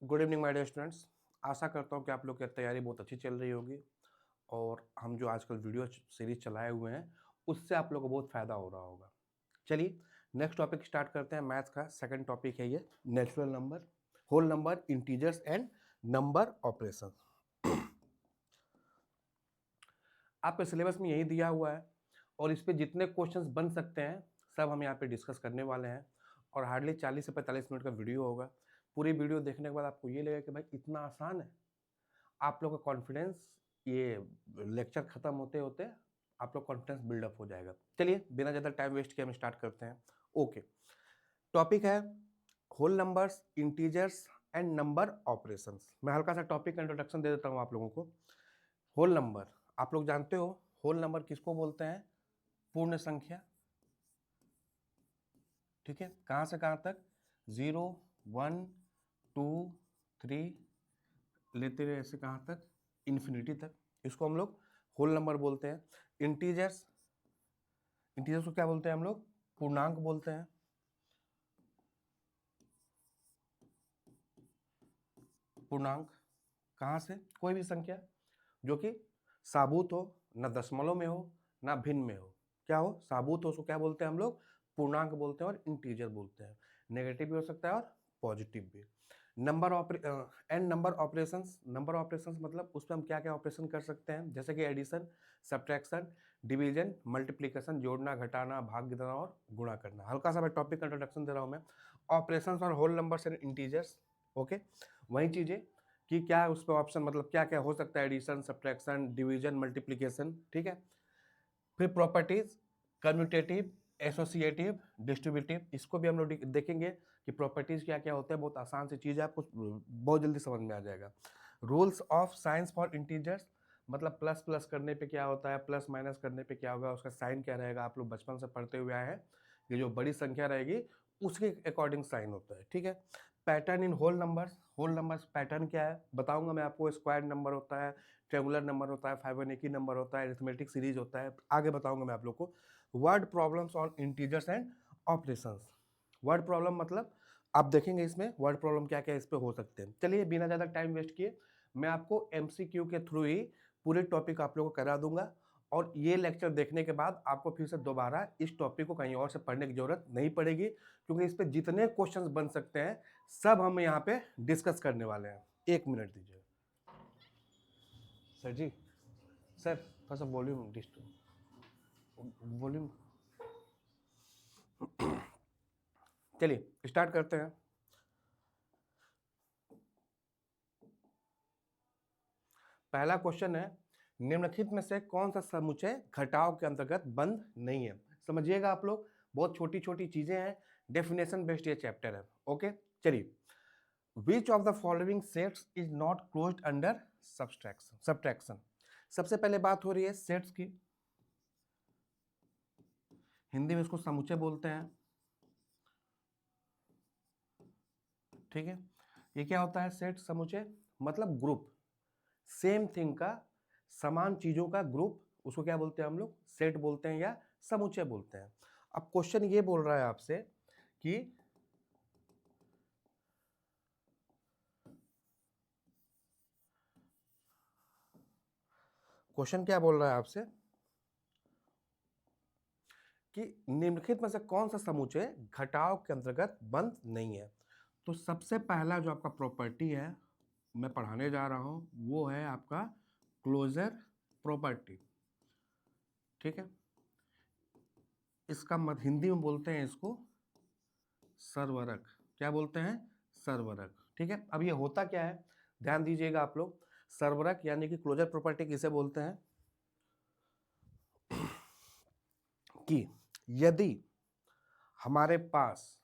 Good evening my dear students. आशा करता हूँ कि आप लोग की तैयारी बहुत अच्छी चल रही होगी और हम जो आजकल वीडियो सीरीज चलाए हुए हैं उससे आप लोगों को बहुत फ़ायदा हो रहा होगा। चलिए नेक्स्ट टॉपिक स्टार्ट करते हैं। मैथ्स का सेकंड टॉपिक है ये natural number, whole number, integers and number operation. आपके सिलेबस में यही दिया हुआ है और इस पे जितने क्वेश्चंस बन सकते हैं सब हम यहाँ पे डिस्कस करने वाले हैं और हार्डली 40 से 45 मिनट का वीडियो होगा। पूरी वीडियो देखने के बाद आपको ये लगेगा कि भाई इतना आसान है। आप लोग का कॉन्फिडेंस ये लेक्चर खत्म होते होते आप लोग कॉन्फिडेंस बिल्डअप हो जाएगा। चलिए बिना ज़्यादा टाइम वेस्ट किए हम स्टार्ट करते हैं। ओके, टॉपिक है whole numbers, integers and number operations. मैं हल्का सा टॉपिक का इंट्रोडक्शन दे देता हूँ आप लोगों को। होल नंबर, आप लोग जानते हो होल नंबर किसको बोलते हैं? पूर्ण संख्या। ठीक है, कहाँ से कहाँ तक? 0 1 2 3 लेते रहे ऐसे कहाँ तक? इन्फिनिटी तक। इसको हम लोग होल नंबर बोलते हैं। इंटीजर्स, इंटीजर्स को क्या बोलते हैं हम लोग? पूर्णांक बोलते हैं। पूर्णांक कहाँ से? कोई भी संख्या जो कि साबूत हो, ना दशमलव में हो ना भिन्न में हो। क्या हो? साबूत हो, उसको क्या बोलते हैं हम लोग? पूर्णांक बोलते हैं और इंटीजर बोलते हैं। नेगेटिव भी हो सकता है और पॉजिटिव भी। Number and number operations, number operations मतलब उसमें हम क्या क्या ऑपरेशन कर सकते हैं, जैसे कि एडिशन, सब्ट्रैक्शन, डिवीजन, मल्टीप्लिकेशन, जोड़ना, घटाना, भाग देना और गुणा करना। हल्का सा मैं टॉपिक का इंट्रोडक्शन दे रहा हूँ मैं। ऑपरेशंस और whole numbers and integers. Okay, वही चीज़ें कि क्या उस पर ऑप्शन मतलब क्या क्या हो सकता है, एडिशन, सब्ट्रैक्शन, डिवीजन, मल्टीप्लिकेशन। ठीक है, फिर प्रॉपर्टीज, कम्यूटेटिव, एसोसिएटिव, डिस्ट्रीब्यूटिव, इसको भी हम लोग देखेंगे कि प्रॉपर्टीज क्या क्या होते हैं। बहुत आसान सी चीज़ है, आपको बहुत जल्दी समझ में आ जाएगा। Rules of science for integers, मतलब प्लस प्लस करने पे क्या होता है, प्लस माइनस करने पे क्या होगा, उसका साइन क्या रहेगा। आप लोग बचपन से पढ़ते हुए आए हैं, ये जो बड़ी संख्या रहेगी उसके अकॉर्डिंग साइन होता है। ठीक है, pattern in whole numbers, whole numbers pattern क्या है बताऊंगा मैं आपको। स्क्वायर नंबर होता है, ट्रेंगुलर नंबर होता है, फाइबोनाची नंबर होता है, अरिथमेटिक सीरीज होता है, आगे बताऊंगा मैं आप लोग को। Word problems on integers and operations. Word problem मतलब आप देखेंगे इसमें वर्ड प्रॉब्लम क्या क्या इस पे हो सकते हैं। चलिए बिना ज़्यादा टाइम वेस्ट किए मैं आपको एमसीक्यू के थ्रू ही पूरे टॉपिक आप लोगों को करा दूंगा और ये लेक्चर देखने के बाद आपको फिर से दोबारा इस टॉपिक को कहीं और से पढ़ने की जरूरत नहीं पड़ेगी, क्योंकि इस पे जितने क्वेश्चंस बन सकते हैं सब हम यहाँ पे डिस्कस करने वाले हैं। एक मिनट दीजिए सर जी। सर थोड़ा सा वॉल्यूम वॉल्यूम। चलिए स्टार्ट करते हैं। पहला क्वेश्चन है, निम्नलिखित में से कौन सा समुच्चय घटाव के अंतर्गत बंद नहीं है? समझिएगा आप लोग, बहुत छोटी छोटी चीजें हैं, डेफिनेशन बेस्ड ये चैप्टर है। ओके, चलिए। Which of the following sets is not closed under subtraction? सबसे पहले बात हो रही है सेट्स की। हिंदी में इसको समुच्चय बोलते हैं। ठीक है, ये क्या होता है सेट, समुच्चय मतलब ग्रुप, सेम थिंग का, समान चीजों का ग्रुप, उसको क्या बोलते हैं हम लोग? सेट बोलते हैं या समुच्चय बोलते हैं। अब क्वेश्चन ये बोल रहा है आपसे कि क्वेश्चन क्या बोल रहा है आपसे कि निम्नलिखित में से कौन सा समुच्चय घटाव के अंतर्गत बंद नहीं है? तो सबसे पहला जो आपका प्रॉपर्टी है मैं पढ़ाने जा रहा हूं वो है आपका क्लोजर प्रॉपर्टी। ठीक है, इसका मत हिंदी में बोलते हैं इसको सर्वरक। क्या बोलते हैं? सर्वरक। ठीक है, अब ये होता क्या है ध्यान दीजिएगा आप लोग। सर्वरक यानी कि क्लोजर प्रॉपर्टी किसे बोलते हैं कि यदि हमारे पास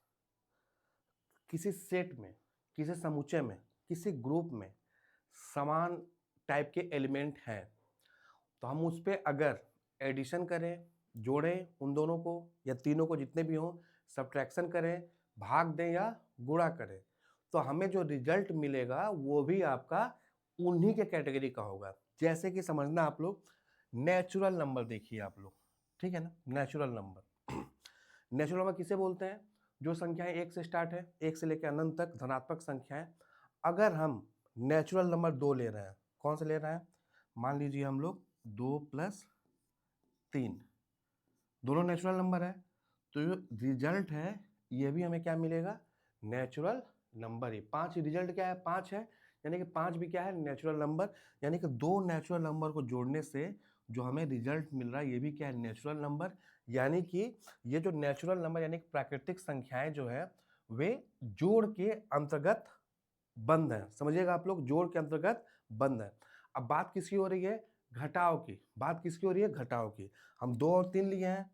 किसी सेट में, किसी समुच्चय में, किसी ग्रुप में समान टाइप के एलिमेंट हैं तो हम उस पर अगर एडिशन करें, जोड़ें उन दोनों को या तीनों को जितने भी हों, सब्ट्रैक्शन करें, भाग दें या गुणा करें, तो हमें जो रिजल्ट मिलेगा वो भी आपका उन्हीं के कैटेगरी का होगा। जैसे कि समझना आप लोग, नेचुरल नंबर देखिए आप लोग। ठीक है ना, नेचुरल नंबर। नेचुरल नंबर किसे बोलते हैं? जो संख्याएं एक से स्टार्ट है, एक से लेकर अनंत तक धनात्मक संख्याएं, अगर हम नेचुरल नंबर 2 ले रहे हैं, कौन सा ले रहे हैं, मान लीजिए हम लोग 2 + 3 दोनों नेचुरल नंबर है, तो जो रिजल्ट है ये भी हमें क्या मिलेगा, नेचुरल नंबर ही। 5 रिजल्ट क्या है, 5 है, यानी कि 5 भी क्या है, नेचुरल नंबर। यानी कि दो नेचुरल नंबर को जोड़ने से जो हमें रिजल्ट मिल रहा है ये भी क्या है, नेचुरल नंबर। यानी कि ये जो नेचुरल नंबर यानी कि प्राकृतिक संख्याएं जो है वे जोड़ के अंतर्गत बंद है, समझिएगा आप लोग, जोड़ के अंतर्गत बंद है। अब बात किसकी हो रही है, घटाव की। बात किसकी हो रही है, घटाव की। हम 2 और 3 लिए हैं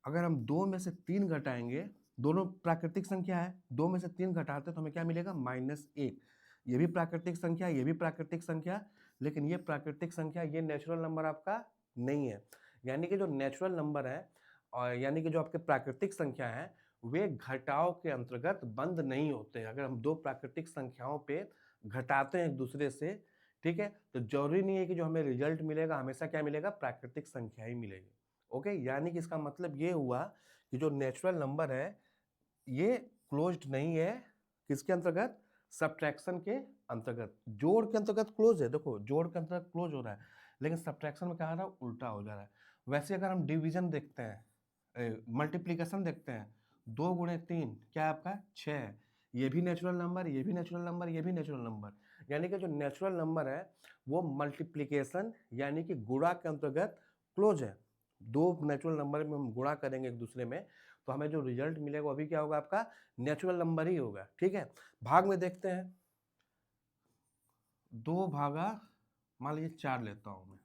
अगर हम 2 में से 3 घटाएंगे, दोनों प्राकृतिक संख्या है, 2 में से 3 घटाते हैं तो हमें क्या मिलेगा, -1। ये भी प्राकृतिक संख्या, ये भी प्राकृतिक संख्या, लेकिन ये प्राकृतिक संख्या, ये नेचुरल नंबर आपका नहीं है। यानी कि जो नेचुरल नंबर है और यानी कि जो आपके प्राकृतिक संख्या है वे घटाव के अंतर्गत बंद नहीं होते हैं। अगर हम दो प्राकृतिक संख्याओं पे घटाते हैं एक दूसरे से, ठीक है, तो जरूरी नहीं है कि जो हमें रिजल्ट मिलेगा हमेशा क्या मिलेगा, प्राकृतिक संख्या ही मिलेगी। ओके, यानी कि इसका मतलब ये हुआ कि जो नेचुरल नंबर है ये क्लोज्ड नहीं है, किसके अंतर्गत, सब्ट्रैक्शन के अंतर्गत। जोड़ के अंतर्गत क्लोज है, देखो जोड़ के अंतर्गत क्लोज हो रहा है, लेकिन सब्ट्रैक्शन में क्या हो रहा है, उल्टा हो जा रहा है। वैसे अगर हम डिवीजन देखते हैं, मल्टीप्लीकेशन देखते हैं, 2 × 3 क्या है आपका, 6 है। ये भी नेचुरल नंबर, ये भी नेचुरल नंबर, ये भी नेचुरल नंबर। यानी कि जो नेचुरल नंबर है वो मल्टीप्लीकेशन यानी कि गुणा के अंतर्गत क्लोज है। दो नेचुरल नंबर में हम गुणा करेंगे एक दूसरे में तो हमें जो रिजल्ट मिलेगा वो भी क्या होगा, आपका नेचुरल नंबर ही होगा। ठीक है, भाग में देखते हैं, 2 भागा मान लीजिए 4 लेता हूं मैं,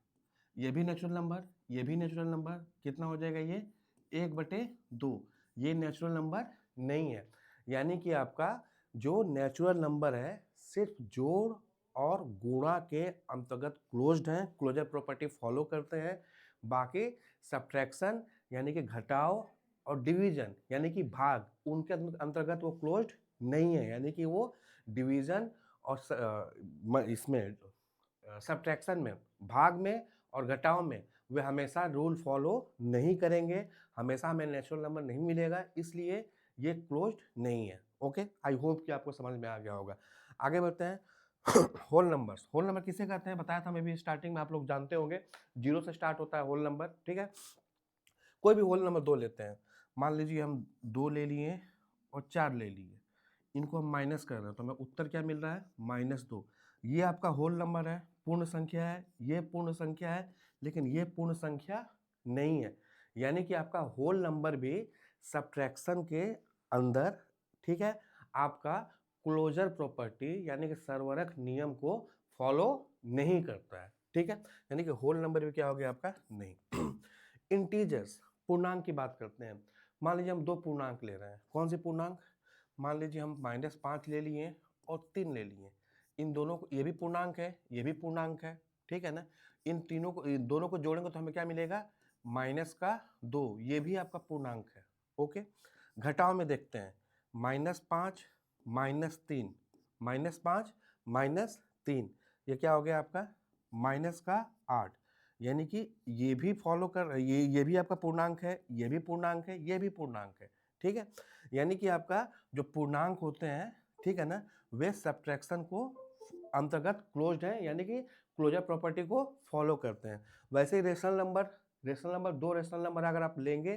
ये भी नेचुरल नंबर, ये भी नेचुरल नंबर, कितना हो जाएगा ये, 1/2। ये नेचुरल नंबर नहीं है। यानी कि आपका जो नेचुरल नंबर है सिर्फ जोड़ और गुणा के अंतर्गत क्लोज्ड है, क्लोजर प्रॉपर्टी फॉलो करते हैं। बाकी सब्ट्रैक्शन यानी कि घटाव और डिवीजन यानी कि भाग, उनके अंतर्गत वो क्लोज्ड नहीं है। यानी कि वो डिवीजन और इसमें सब्ट्रैक्शन में, भाग में और घटाव में वे हमेशा रूल फॉलो नहीं करेंगे, हमेशा हमें नेचुरल नंबर नहीं मिलेगा, इसलिए ये क्लोज्ड नहीं है। ओके, आई होप कि आपको समझ में आ गया होगा। आगे बढ़ते हैं, होल नंबर्स। होल नंबर किसे कहते हैं बताया था मैं भी स्टार्टिंग में, आप लोग जानते होंगे, 0 से स्टार्ट होता है होल नंबर। ठीक है, कोई भी होल नंबर 2 लेते हैं, मान लीजिए हम 2 ले लिए और 4 ले लिए, इनको हम माइनस कर रहे हैं तो हमें उत्तर क्या मिल रहा है, -2। ये आपका होल नंबर है, पूर्ण संख्या है, ये पूर्ण संख्या है, लेकिन ये पूर्ण संख्या नहीं है। यानी कि आपका होल नंबर भी सब्ट्रैक्शन के अंदर, ठीक है, आपका क्लोजर प्रॉपर्टी यानी कि सर्वरक नियम को फॉलो नहीं करता है। ठीक है, यानी कि होल नंबर भी क्या हो गया आपका, नहीं। इंटीजर्स, पूर्णांक की बात करते हैं। मान लीजिए हम 2 पूर्णांक ले रहे हैं, कौन से पूर्णांक, मान लीजिए हम -5 ले लिए और 3 ले लिए। इन दोनों को, ये भी पूर्णांक है, ये भी पूर्णांक है, ठीक है ना। इन तीनों को, इन दोनों को जोड़ेंगे तो हमें क्या मिलेगा, -2, ये भी आपका पूर्णांक है। ओके, घटाव में देखते हैं, -5 -3, -5 -3, ये क्या हो गया आपका, -8। यानी कि ये भी फॉलो कर, ये भी आपका पूर्णांक है, ये भी पूर्णांक है, ये भी पूर्णांक है। ठीक है, यानी कि आपका जो पूर्णांक होते हैं, ठीक है ना, वे सब्ट्रैक्शन को अंतर्गत क्लोज्ड है, यानी कि क्लोजर प्रॉपर्टी को फॉलो करते हैं। वैसे ही रेशनल नंबर 2 रेशनल नंबर अगर आप लेंगे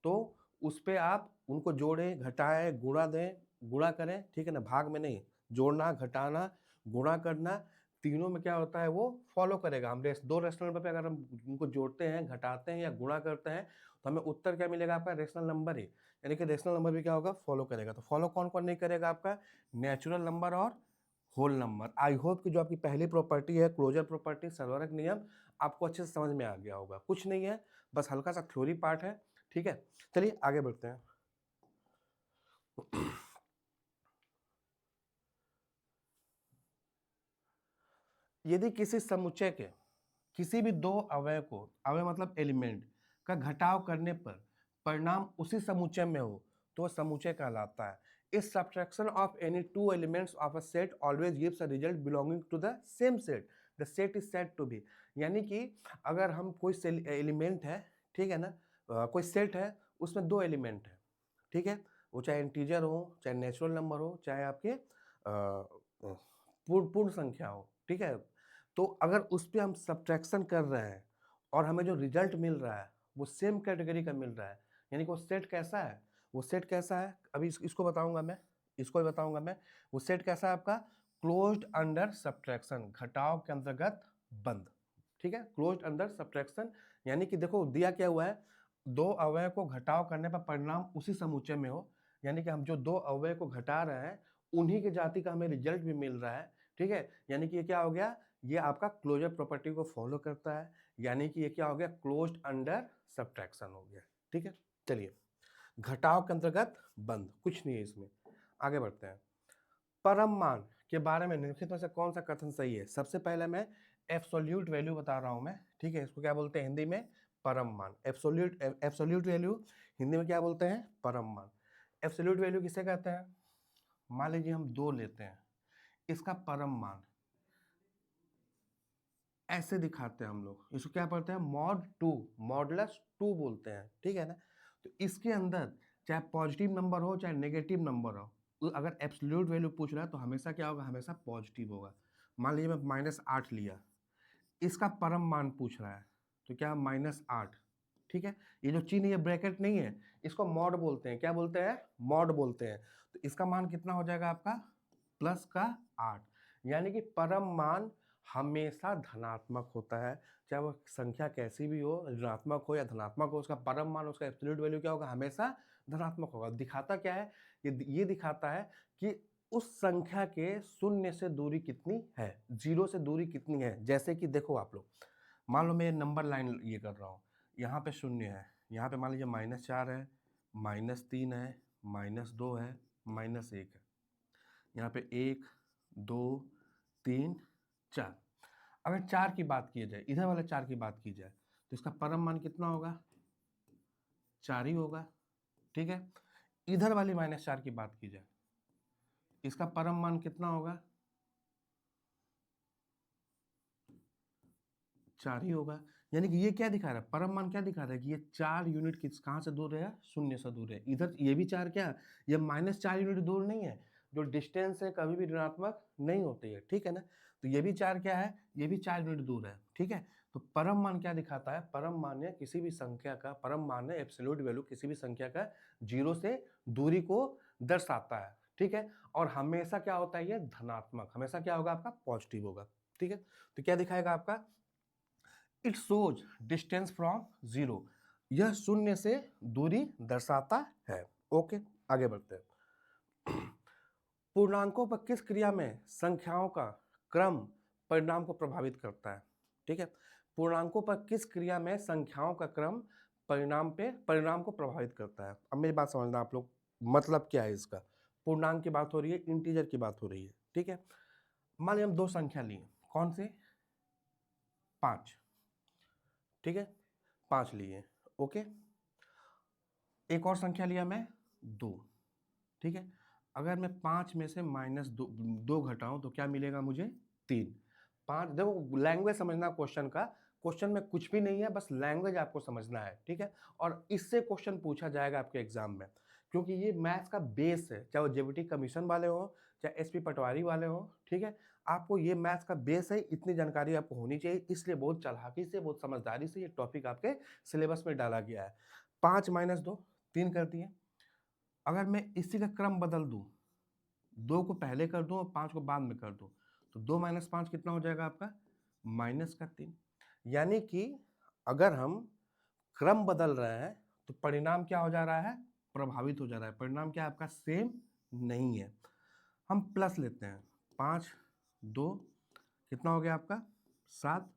तो उस पे आप उनको जोड़ें, घटाएं, गुणा दें, गुणा करें, ठीक है ना, भाग में नहीं, जोड़ना, घटाना, गुणा करना, तीनों में क्या होता है वो फॉलो करेगा। हम 2 रेशनल नंबर पे अगर हम उनको जोड़ते हैं, घटाते हैं या गुणा करते हैं तो हमें उत्तर क्या मिलेगा, आपका रेशनल नंबर ही। यानी कि रेशनल नंबर भी क्या होगा, फॉलो करेगा। तो फॉलो कौन कौन नहीं करेगा, आपका नेचुरल नंबर और होल नंबर। आई होप कि जो आपकी पहली प्रॉपर्टी है क्लोजर प्रॉपर्टी, सर्वरक नियम, आपको अच्छे से समझ में आ गया होगा। कुछ नहीं है, बस हल्का सा थ्योरी पार्ट है। ठीक है, चलिए आगे बढ़ते हैं। यदि किसी समुच्चय के किसी भी 2 अवयव को, अवयव मतलब एलिमेंट का घटाव करने पर परिणाम उसी समुच्चय में हो तो वह समुच्चय कहलाता है। इस subtraction of any 2 elements of a set always gives a result belonging to the same set, the set is said to be. यानी कि अगर हम कोई एलिमेंट है, ठीक है ना, कोई सेट है, उसमें 2 एलिमेंट है, ठीक है, वो चाहे इंटीजर हो, चाहे नेचुरल नंबर हो, चाहे आपके पूर्ण संख्या हो, ठीक है। तो अगर उस पे हम सब्ट्रैक्शन कर रहे हैं और हमें जो रिजल्ट मिल रहा है वो सेम कैटेगरी का मिल रहा है, यानी कि वो सेट कैसा है, वो सेट कैसा है, अभी इसको बताऊंगा मैं, इसको भी बताऊंगा मैं। वो सेट कैसा है आपका, क्लोज्ड अंडर सब्ट्रैक्शन, घटाव के अंतर्गत बंद, ठीक है। क्लोज्ड अंडर सब्ट्रैक्शन यानी कि देखो दिया क्या हुआ है, दो अवयव को घटाव करने पर परिणाम उसी समुच्चय में हो, यानी कि हम जो दो अवयव को घटा रहे हैं उन्हीं के जाति का हमें रिजल्ट भी मिल रहा है, ठीक है। यानी कि ये क्या हो गया, ये आपका क्लोजर प्रॉपर्टी को फॉलो करता है, यानी कि ये क्या हो गया, क्लोज्ड अंडर सब्ट्रैक्शन हो गया, ठीक है। चलिए, घटाव के अंतर्गत बंद, कुछ नहीं है इसमें। आगे बढ़ते हैं। परम मान के बारे में निम्नलिखित में से कौन सा कथन सही है। सबसे पहले मैं एब्सोल्यूट वैल्यू बता रहा हूं मैं, ठीक है। इसको क्या बोलते हैं हिंदी में, परम मान। एब्सोल्यूट वैल्यू हिंदी में क्या बोलते हैं, परम मान। एब्सोल्यूट वैल्यू किसे कहते हैं, मान लीजिए हम 2 लेते हैं, इसका परम मान ऐसे दिखाते हैं हम लोग, इसको क्या बोलते हैं, मॉड 2, मॉडुलस 2 बोलते हैं, ठीक है ना। तो इसके अंदर चाहे पॉजिटिव नंबर हो चाहे नेगेटिव नंबर हो, तो अगर एब्सोल्यूट वैल्यू पूछ रहा है तो हमेशा क्या होगा, हमेशा पॉजिटिव होगा। मान लीजिए मैं -8 लिया, इसका परम मान पूछ रहा है, तो क्या -8, ठीक है। ये जो चिन्ह, ये ब्रैकेट नहीं है, इसको मॉड बोलते हैं, क्या बोलते हैं, मॉड बोलते हैं। तो इसका मान कितना हो जाएगा आपका, +8, यानी कि परम मान हमेशा धनात्मक होता है, चाहे वो संख्या कैसी भी हो, ऋणात्मक हो या धनात्मक हो, उसका परम मान, उसका एब्सोल्यूट वैल्यू क्या होगा, हमेशा धनात्मक होगा। दिखाता क्या है, ये दिखाता है कि उस संख्या के शून्य से दूरी कितनी है, 0 से दूरी कितनी है। जैसे कि देखो आप लोग, मान लो मैं नंबर लाइन ये कर रहा हूँ, यहाँ पे 0 है, यहाँ पे मान लीजिए -4 है, -3 है, -2 है, -1 है, यहाँ पे 1 2 3 4। अगर 4 की बात की जाए, इधर वाले 4 की बात की जाए, तो इसका परम मान कितना होगा, 4 ही होगा, ठीक है। इधर वाली -4 की बात की जाए, इसका परम मान कितना होगा, 4 ही होगा। यानी कि ये क्या दिखा रहा है, परम मान क्या दिखा रहा है कि ये 4 यूनिट कहाँ से दूर है, 0 से दूर है। इधर ये भी 4 क्या, ये -4 यूनिट दूर नहीं है। जो डिस्टेंस है कभी भी ऋणात्मक नहीं होती है, ठीक है ना। तो ये भी 4 क्या है, ये भी 4 यूनिट दूर है, ठीक है। तो परम मान क्या दिखाता है, परम मान है किसी भी संख्या का, परम मान है एब्सोल्यूट वैल्यू किसी भी संख्या का 0 से दूरी को दर्शाता है, ठीक है। और हमेशा क्या होता है, ये धनात्मक, हमेशा क्या होगा आपका, पॉजिटिव होगा, ठीक है। तो क्या दिखाएगा आपका, इट शोज डिस्टेंस फ्रॉम 0, यह 0 से दूरी दर्शाता है। ओके, आगे बढ़ते हैं। पूर्णांकों पर किस क्रिया में संख्याओं का क्रम परिणाम को प्रभावित करता है, ठीक है। पूर्णांकों पर किस क्रिया में संख्याओं का क्रम परिणाम को प्रभावित करता है। अब मेरी बात समझना आप लोग, मतलब क्या है इसका। पूर्णांक की बात हो रही है, इंटीजर की बात हो रही है, ठीक है। मान लीजिए हम 2 संख्या लिए, कौन से, 5, ठीक है, 5 लिए, ओके। एक और संख्या लिया मैं 2, ठीक है। अगर मैं 5 में से -2 घटाऊं तो क्या मिलेगा मुझे, 3। 5, देखो लैंग्वेज समझना क्वेश्चन का, क्वेश्चन में कुछ भी नहीं है, बस लैंग्वेज आपको समझना है, ठीक है। और इससे क्वेश्चन पूछा जाएगा आपके एग्जाम में, क्योंकि ये मैथ्स का बेस है, चाहे वो जेबीटी कमीशन वाले हो चाहे एसपी पटवारी वाले हो, ठीक है। आपको ये मैथ्स का बेस है, इतनी जानकारी आपको होनी चाहिए, इसलिए बहुत चालाकी से, बहुत समझदारी से ये टॉपिक आपके सिलेबस में डाला गया है। 5 - 2 3 कर दिए। अगर मैं इसी का क्रम बदल दूं, 2 को पहले कर दूं और 5 को बाद में कर दूं, तो 2 - 5 कितना हो जाएगा आपका, -3। यानी कि अगर हम क्रम बदल रहे हैं तो परिणाम क्या हो जा रहा है, प्रभावित हो जा रहा है। परिणाम क्या आपका सेम नहीं है। हम प्लस लेते हैं, 5 2 कितना हो गया आपका, 7।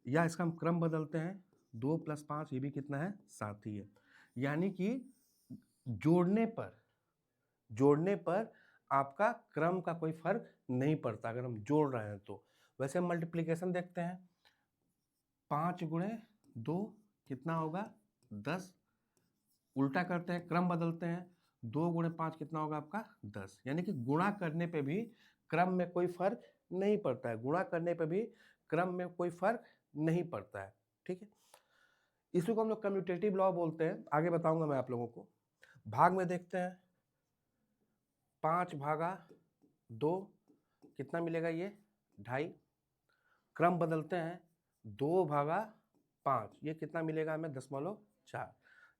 या इसका हम क्रम बदलते हैं, 2 + 5 ये भी कितना है, 7 ही है। यानी कि जोड़ने पर आपका क्रम का कोई फर्क नहीं पड़ता अगर हम जोड़ रहे हैं तो। वैसे हम मल्टीप्लिकेशन देखते हैं, 5 × 2 कितना होगा, 10। उल्टा करते हैं, क्रम बदलते हैं, 2 × 5 कितना होगा आपका, 10। यानी कि गुणा करने पे भी क्रम में कोई फर्क नहीं पड़ता है, गुणा करने पे भी क्रम में कोई फर्क नहीं पड़ता है, ठीक है। इसी को हम लोग कम्यूटेटिव लॉ बोलते हैं, आगे बताऊंगा मैं आप लोगों को। भाग में देखते हैं, 5 भागा 2, कितना मिलेगा ये 2.5, क्रम बदलते हैं 2/5, ये कितना मिलेगा हमें 0.4,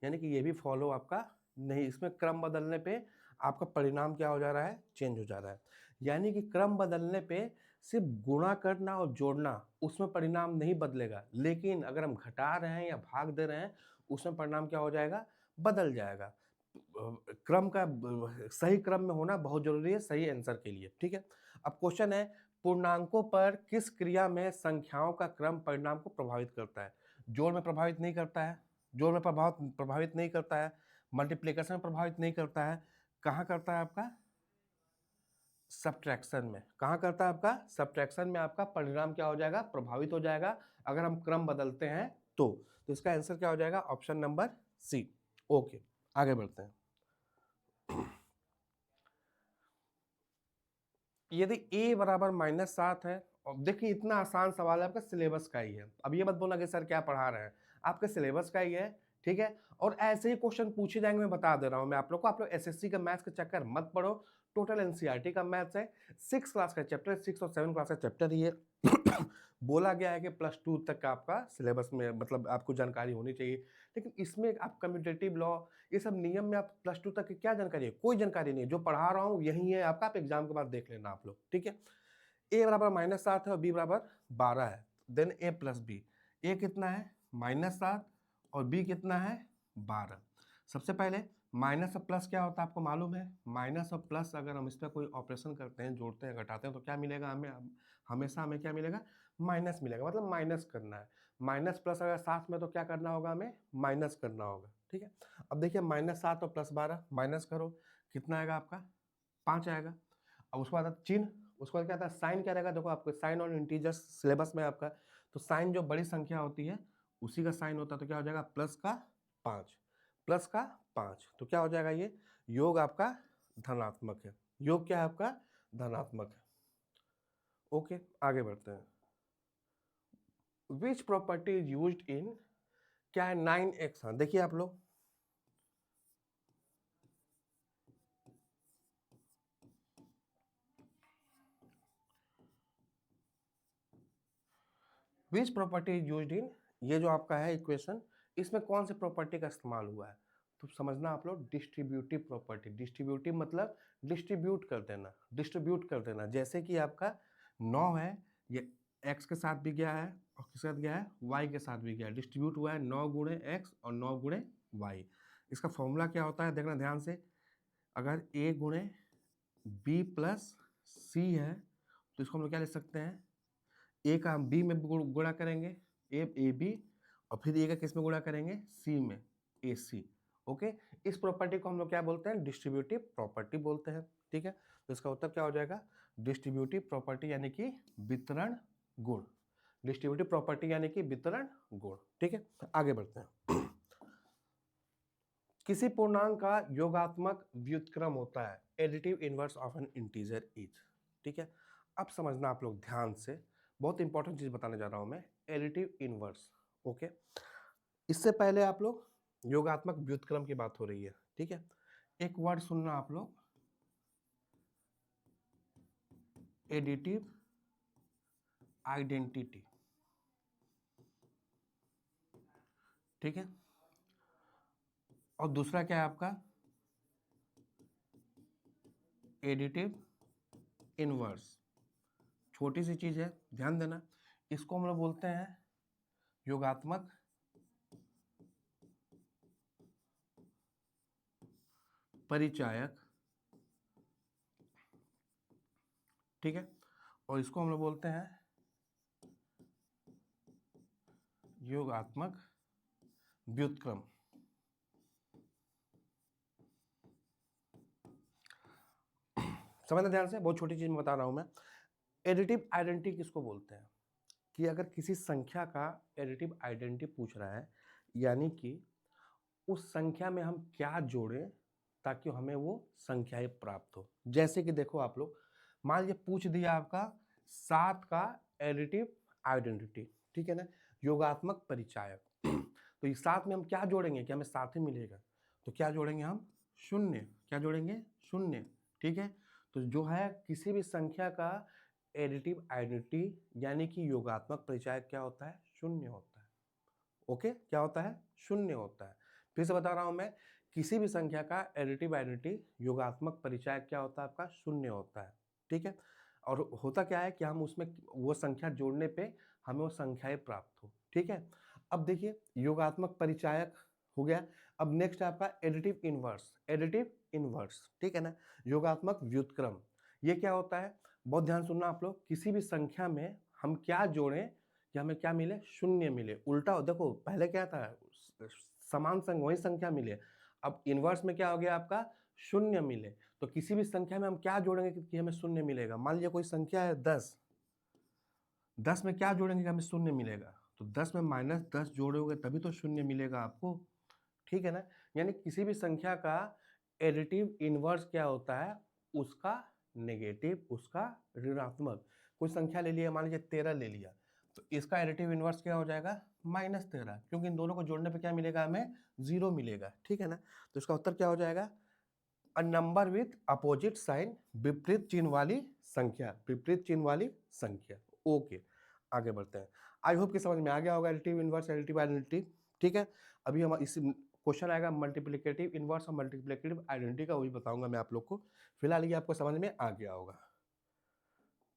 यानी कि ये भी फॉलो आपका नहीं, इसमें क्रम बदलने पे आपका परिणाम क्या हो जा रहा है, चेंज हो जा रहा है। यानी कि क्रम बदलने पे सिर्फ गुणा करना और जोड़ना उसमें परिणाम नहीं बदलेगा, लेकिन अगर हम घटा रहे हैं या भाग दे रहे हैं उसमें परिणाम क्या हो जाएगा, बदल जाएगा। क्रम का सही क्रम में होना बहुत जरूरी है सही आंसर के लिए, ठीक है। अब क्वेश्चन है, पूर्णांकों पर किस क्रिया में संख्याओं का क्रम परिणाम को प्रभावित करता है? जोड़ में प्रभावित नहीं करता है, जोड़ में प्रभावित नहीं करता है, मल्टीप्लिकेशन में प्रभावित नहीं करता है, कहाँ करता है आपका, सब्ट्रैक्शन में। कहाँ करता है आपका, सब्ट्रैक्शन में आपका परिणाम क्या हो जाएगा, प्रभावित हो जाएगा अगर हम क्रम बदलते हैं तो इसका आंसर क्या हो जाएगा, ऑप्शन नंबर सी। ओके, आगे बढ़ते हैं। यदि a बराबर -7 है, और देखिए इतना आसान सवाल है, आपका सिलेबस का ही है। अब ये मत बोलना कि सर क्या पढ़ा रहे हैं, आपके सिलेबस का ही है, ठीक है। और ऐसे ही क्वेश्चन पूछे जाएंगे, मैं बता दे रहा हूं मैं आप लोग को। आप लोग एसएससी का मैथ्स का चक्कर मत पढ़ो, टोटल एनसीईआरटी का मैथ्स है, 6 क्लास का चैप्टर, 6 और 7 क्लास का चैप्टर ही है। बोला गया है कि +2 तक का आपका सिलेबस में मतलब आपको जानकारी होनी चाहिए, लेकिन इसमें आप कम्यूटेटिव लॉ ये सब नियम में आप +2 तक की क्या जानकारी है, कोई जानकारी नहीं है। जो पढ़ा रहा हूँ यही है आपका, आप एग्जाम के बाद देख लेना आप लोग, ठीक है। a बराबर -7 है और b बराबर 12 है, then a plus B. a कितना है -7 और b कितना है 12। सबसे पहले माइनस और प्लस क्या होता है आपको मालूम है, माइनस और प्लस अगर हम इस पर कोई ऑपरेशन करते हैं, जोड़ते हैं, घटाते हैं, तो क्या मिलेगा हमें, हमेशा हमें क्या मिलेगा, माइनस मिलेगा, मतलब माइनस करना है। माइनस प्लस अगर साथ में तो क्या करना होगा, हमें माइनस करना होगा, ठीक है। अब देखिए -7 और +12 माइनस करो, कितना आएगा आपका 5 आएगा। अब उसके बाद चिन्ह, उसके बाद क्या था, साइन क्या रहेगा, देखो आपको साइन और इंटीजर्स सिलेबस में आपका, तो साइन जो बड़ी संख्या होती है उसी का साइन होता है, तो क्या हो जाएगा +5, +5, तो क्या हो जाएगा, ये योग आपका धनात्मक है, योग क्या है आपका धनात्मक है। ओके, आगे बढ़ते हैं। Which property is used in, क्या है 9x, हाँ देखिए आप लोग, which property is used in, ये जो आपका है इक्वेशन, इसमें कौन सी प्रॉपर्टी का इस्तेमाल हुआ है, तो समझना आप लोग, डिस्ट्रीब्यूटिव प्रॉपर्टी। डिस्ट्रीब्यूटिव मतलब डिस्ट्रीब्यूट कर देना, डिस्ट्रीब्यूट कर देना। जैसे कि आपका 9 है, ये x के साथ भी गया है और किसके साथ गया है, y के साथ भी गया है, डिस्ट्रीब्यूट हुआ है 9 गुणे x और 9 गुणे y। इसका फॉर्मूला क्या होता है, देखना ध्यान से, अगर a गुणे b प्लस c है तो इसको हम लोग क्या लिख सकते हैं, ए का हम बी में गुणा करेंगे, ए बी, और फिर ए का किस में गुणा करेंगे, सी में, ए सी। ओके, इस प्रॉपर्टी को हम लोग क्या बोलते हैं, डिस्ट्रीब्यूटिव प्रॉपर्टी बोलते हैं, ठीक है। तो इसका उत्तर क्या हो जाएगा, डिस्ट्रीब्यूटिव प्रॉपर्टी यानी कि वितरण गुण, डिस्ट्रीब्यूटिव प्रॉपर्टी यानी कि वितरण गुण, ठीक है। आगे बढ़ते हैं। किसी पूर्णांक का योगात्मक व्युत्क्रम होता है, additive inverse of N integer is, ठीक है। अब समझना आप लोग ध्यान से, बहुत इंपॉर्टेंट चीज बताने जा रहा हूं मैं, एडिटिव इनवर्स। ओके, इससे पहले आप लोग योगात्मक व्युत्क्रम की बात हो रही है, ठीक है। एक वर्ड सुनना आप लोग, एडिटिव आइडेंटिटी, ठीक है। और दूसरा क्या है आपका, एडिटिव इनवर्स। छोटी सी चीज है, ध्यान देना, इसको हम लोग बोलते हैं योगात्मक परिचायक, ठीक है। और इसको हम लोग बोलते हैं योगात्मक व्युत्क्रम। समझना ध्यान से, बहुत छोटी चीज में बता रहा हूं मैं। एडिटिव आइडेंटिटी किसको बोलते हैं, कि अगर किसी संख्या का एडिटिव आइडेंटिटी पूछ रहा है, यानी कि उस संख्या में हम क्या जोड़ें ताकि हमें वो संख्याएं प्राप्त हो। जैसे कि देखो आप लोग, मान लीजिए पूछ दिया आपका 7 का एडिटिव आइडेंटिटी, ठीक है ना, योगात्मक परिचायक। तो इस 7 में हम क्या जोड़ेंगे कि हमें 7 ही मिलेगा, तो क्या जोड़ेंगे हम, शून्य, क्या जोड़ेंगे, शून्य, ठीक है। तो जो है किसी भी संख्या का एडिटिव आइडेंटिटी यानी कि योगात्मक परिचायक क्या होता है? शून्य होता है। ओके, क्या होता है? शून्य होता है। फिर से बता रहा हूं मैं, किसी भी संख्या का एडिटिव आइडेंटिटी योगात्मक परिचायक क्या होता है? आपका शून्य होता है। ठीक है, और होता क्या है कि हम उसमें वो संख्या जोड़ने पे हमें वो संख्याएं प्राप्त हो। ठीक है, अब देखिए योगात्मक परिचायक हो गया। अब नेक्स्ट है आपका एडिटिव इनवर्स। एडिटिव इनवर्स, ठीक है ना, योगात्मक व्युत्क्रम। ये क्या होता है? बहुत ध्यान सुनना आप लोग, किसी भी संख्या में हम क्या जोड़ें कि हमें क्या मिले? शून्य मिले। उल्टा देखो, पहले क्या था? समान संख्या, वही संख्या मिले। अब इनवर्स में क्या हो गया आपका? शून्य मिले। तो किसी भी संख्या में हम क्या जोड़ेंगे कि हमें शून्य मिलेगा? मान लीजिए कोई संख्या है 10, 10 में क्या जोड़ेंगे कि हमें शून्य मिलेगा? तो 10 में -10 जोड़ोगे तभी तो शून्य मिलेगा आपको। ठीक है ना, यानी किसी भी संख्या का एडिटिव इनवर्स क्या होता है? उसका नेगेटिव, उसका ऋणात्मक। कोई संख्या ले लिया, मान लीजिए 13 ले लिया, तो इसका एडिटिव इनवर्स क्या हो जाएगा? -13, क्योंकि इन दोनों को जोड़ने पे क्या मिलेगा? हमें 0 मिलेगा। ठीक है ना, तो इसका उत्तर क्या हो जाएगा? A number with opposite sign, विपरीत चिन्ह वाली संख्या, विपरीत चिन्ह वाली संख्या। ओके, आगे बढ़ते हैं। आई होप कि समझ में आ गया होगा एडिटिव इनवर्स, एडिटिव आइडेंटिटी। ठीक है, अभी हम इस क्वेश्चन आएगा मल्टीप्लिकेटिव इनवर्स और मल्टीप्लिकेटिव आइडेंटिटी का, वही बताऊंगा मैं आप लोग को। फिलहाल ये आपको समझ में आ गया होगा।